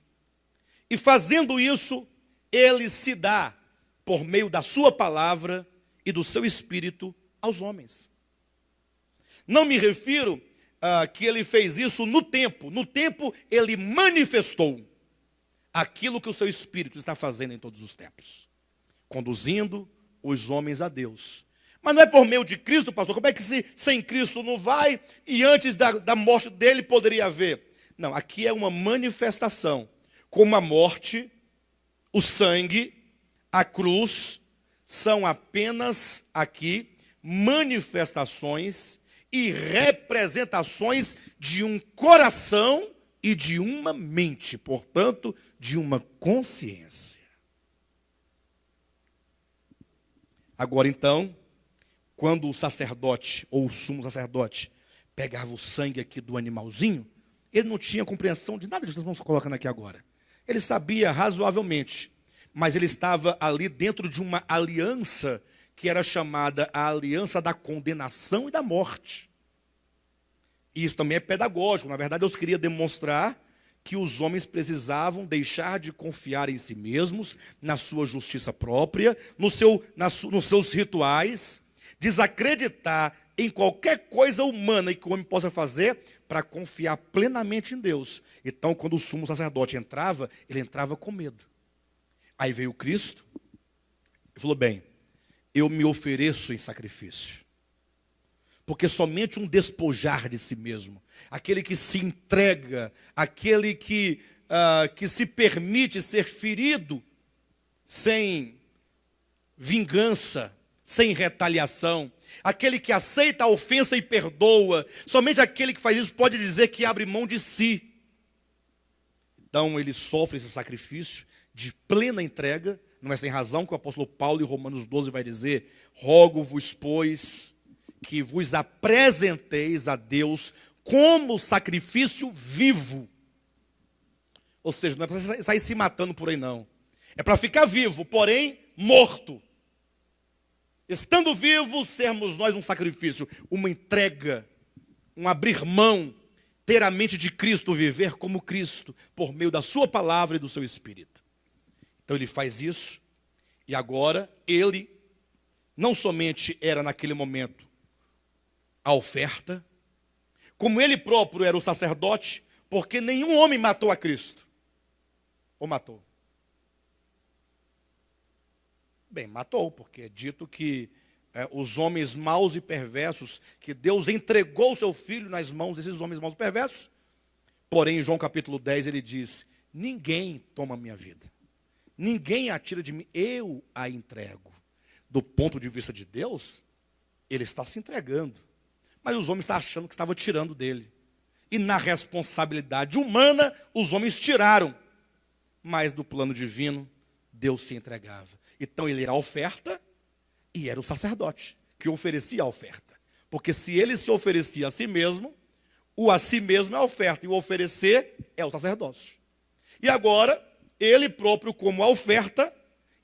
E fazendo isso, ele se dá, por meio da sua palavra e do seu espírito, aos homens. Não me refiro que ele fez isso no tempo. No tempo, ele manifestou aquilo que o seu espírito está fazendo em todos os tempos. Conduzindo os homens a Deus. Mas não é por meio de Cristo, pastor. Como é que sem Cristo não vai e antes da morte dele poderia haver? Não, aqui é uma manifestação. Como a morte, o sangue, a cruz, são apenas aqui manifestações e representações de um coração e de uma mente, portanto, de uma consciência. Agora então, quando o sacerdote, ou o sumo sacerdote, pegava o sangue aqui do animalzinho, ele não tinha compreensão de nada disso que nós estamos colocando aqui agora. Ele sabia razoavelmente, mas ele estava ali dentro de uma aliança que era chamada a aliança da condenação e da morte. E isso também é pedagógico. Na verdade, Deus queria demonstrar que os homens precisavam deixar de confiar em si mesmos, na sua justiça própria, nos seus rituais, desacreditar em qualquer coisa humana que o homem possa fazer para confiar plenamente em Deus. Então, quando o sumo sacerdote entrava, ele entrava com medo. Aí veio Cristo e falou, bem, eu me ofereço em sacrifício. Porque somente um despojar de si mesmo, aquele que se entrega, aquele que se permite ser ferido sem vingança, sem retaliação, aquele que aceita a ofensa e perdoa, somente aquele que faz isso pode dizer que abre mão de si. Então ele sofre esse sacrifício de plena entrega, não é sem razão que o apóstolo Paulo em Romanos 12 vai dizer, rogo-vos, pois, que vos apresenteis a Deus como sacrifício vivo. Ou seja, não é para sair se matando por aí não. É para ficar vivo, porém morto. Estando vivos, sermos nós um sacrifício, uma entrega, um abrir mão, ter a mente de Cristo, viver como Cristo, por meio da sua palavra e do seu Espírito. Então ele faz isso, e agora ele não somente era naquele momento a oferta, como ele próprio era o sacerdote, porque nenhum homem matou a Cristo. Ou matou? Bem, matou, porque é dito que os homens maus e perversos, que Deus entregou o seu filho nas mãos desses homens maus e perversos. Porém, em João capítulo 10, ele diz ninguém toma a minha vida. Ninguém a tira de mim, eu a entrego. Do ponto de vista de Deus, ele está se entregando. Mas os homens estão achando que estava tirando dele. E na responsabilidade humana, os homens tiraram. Mas do plano divino, Deus se entregava. Então ele era a oferta e era o sacerdote que oferecia a oferta. Porque se ele se oferecia a si mesmo, o a si mesmo é a oferta. E o oferecer é o sacerdócio. E agora, ele próprio como a oferta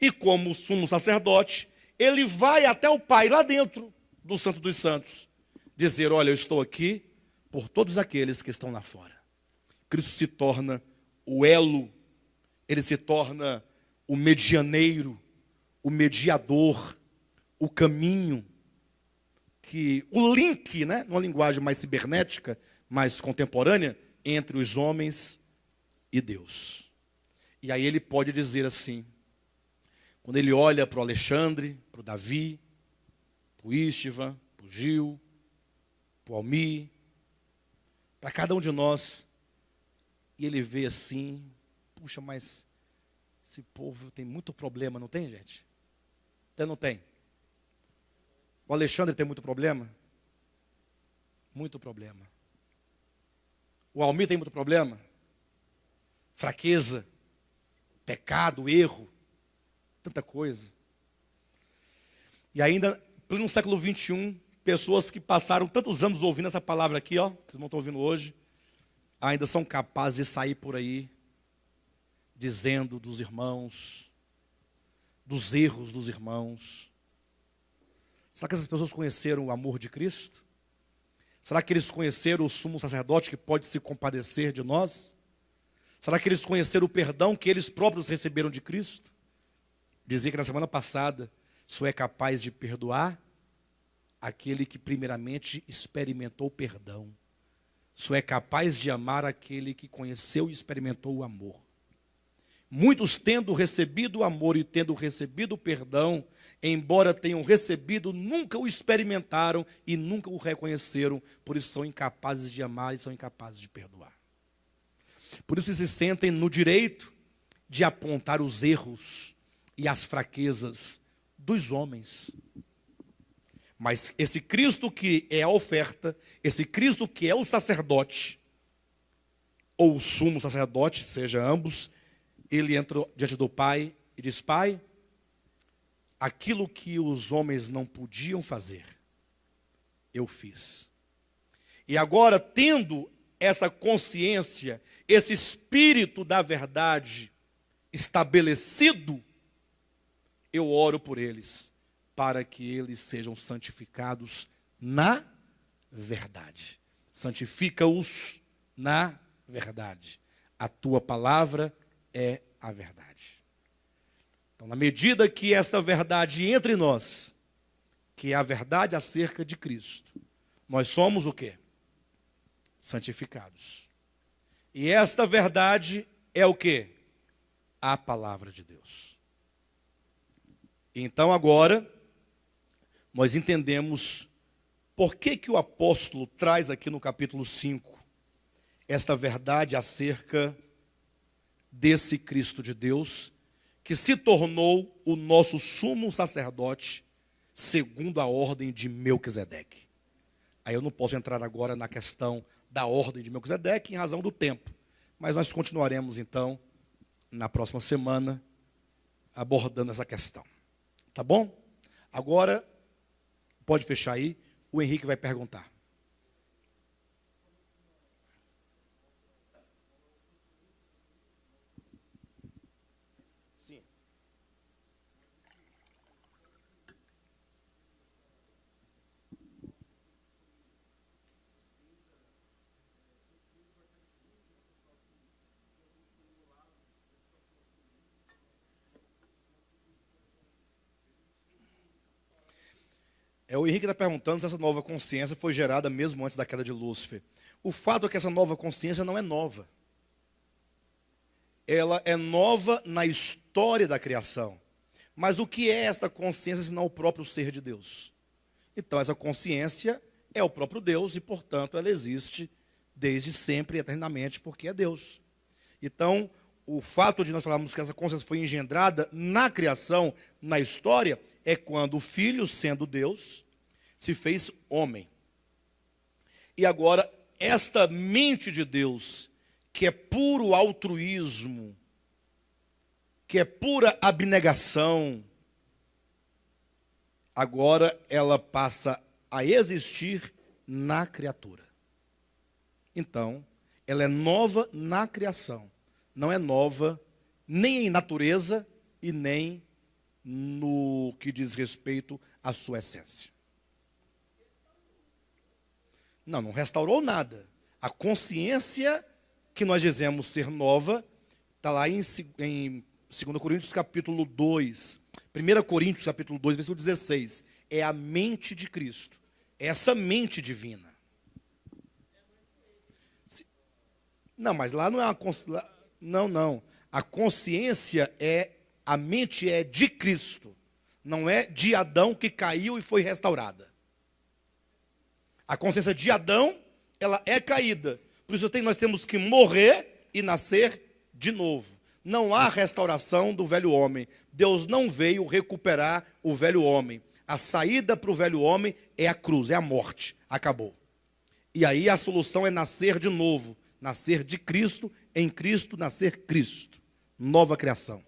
e como sumo sacerdote, ele vai até o Pai lá dentro do Santo dos Santos. Dizer, olha, eu estou aqui por todos aqueles que estão lá fora. Cristo se torna o elo, ele se torna o medianeiro, o mediador, o caminho, o link, né, numa linguagem mais cibernética, mais contemporânea, entre os homens e Deus. E aí ele pode dizer assim, quando ele olha para o Alexandre, para o Davi, para o Istvan, para o Gil, para o Almir, para cada um de nós, e ele vê assim, puxa, mas esse povo tem muito problema, não tem, gente? Até não tem. O Alexandre tem muito problema? Muito problema. O Almir tem muito problema? Fraqueza, pecado, erro, tanta coisa. E ainda, no século 21, pessoas que passaram tantos anos ouvindo essa palavra aqui, ó, que vocês não estão ouvindo hoje, ainda são capazes de sair por aí, dizendo dos irmãos, dos erros dos irmãos. Será que essas pessoas conheceram o amor de Cristo? Será que eles conheceram o sumo sacerdote que pode se compadecer de nós? Será que eles conheceram o perdão que eles próprios receberam de Cristo? Dizia que na semana passada, só é capaz de perdoar aquele que primeiramente experimentou o perdão. Só é capaz de amar aquele que conheceu e experimentou o amor. Muitos tendo recebido o amor e tendo recebido o perdão, embora tenham recebido, nunca o experimentaram e nunca o reconheceram, por isso são incapazes de amar e são incapazes de perdoar. Por isso se sentem no direito de apontar os erros e as fraquezas dos homens. Mas esse Cristo que é a oferta, esse Cristo que é o sacerdote, ou o sumo sacerdote, seja ambos, ele entra diante do Pai e diz, Pai, aquilo que os homens não podiam fazer, eu fiz. E agora, tendo essa consciência, esse espírito da verdade estabelecido, eu oro por eles, para que eles sejam santificados na verdade. Santifica-os na verdade. A tua palavra é a verdade. Então, na medida que esta verdade entra em nós, que é a verdade acerca de Cristo, nós somos o quê? Santificados. E esta verdade é o quê? A palavra de Deus. Então agora, nós entendemos por que o apóstolo traz aqui no capítulo 5 esta verdade acerca desse Cristo de Deus, que se tornou o nosso sumo sacerdote, segundo a ordem de Melquisedeque. Aí eu não posso entrar agora na questão da ordem de Melquisedeque, em razão do tempo. Mas nós continuaremos, então, na próxima semana, abordando essa questão. Tá bom? Agora, pode fechar aí, o Henrique vai perguntar. Sim. O Henrique está perguntando se essa nova consciência foi gerada mesmo antes da queda de Lúcifer. O fato é que essa nova consciência não é nova. Ela é nova na história da criação. Mas o que é esta consciência senão o próprio ser de Deus? Então essa consciência é o próprio Deus e, portanto, ela existe desde sempre e eternamente porque é Deus. Então, o fato de nós falarmos que essa consciência foi engendrada na criação, na história, é quando o Filho, sendo Deus, se fez homem. E agora, esta mente de Deus, que é puro altruísmo, que é pura abnegação, agora ela passa a existir na criatura. Então, ela é nova na criação. Não é nova nem em natureza e nem no que diz respeito à sua essência. Não restaurou nada. A consciência que nós dizemos ser nova está lá em 2 Coríntios capítulo 2. 1 Coríntios capítulo 2, versículo 16. É a mente de Cristo. É essa mente divina. Não, mas lá não é uma consciência. Não. A consciência a mente é de Cristo. Não é de Adão que caiu e foi restaurada. A consciência de Adão, ela é caída. Por isso nós temos que morrer e nascer de novo. Não há restauração do velho homem. Deus não veio recuperar o velho homem. A saída para o velho homem é a cruz, é a morte. Acabou. E aí a solução é nascer de novo. Nascer de Cristo, em Cristo, nascer Cristo. Nova criação.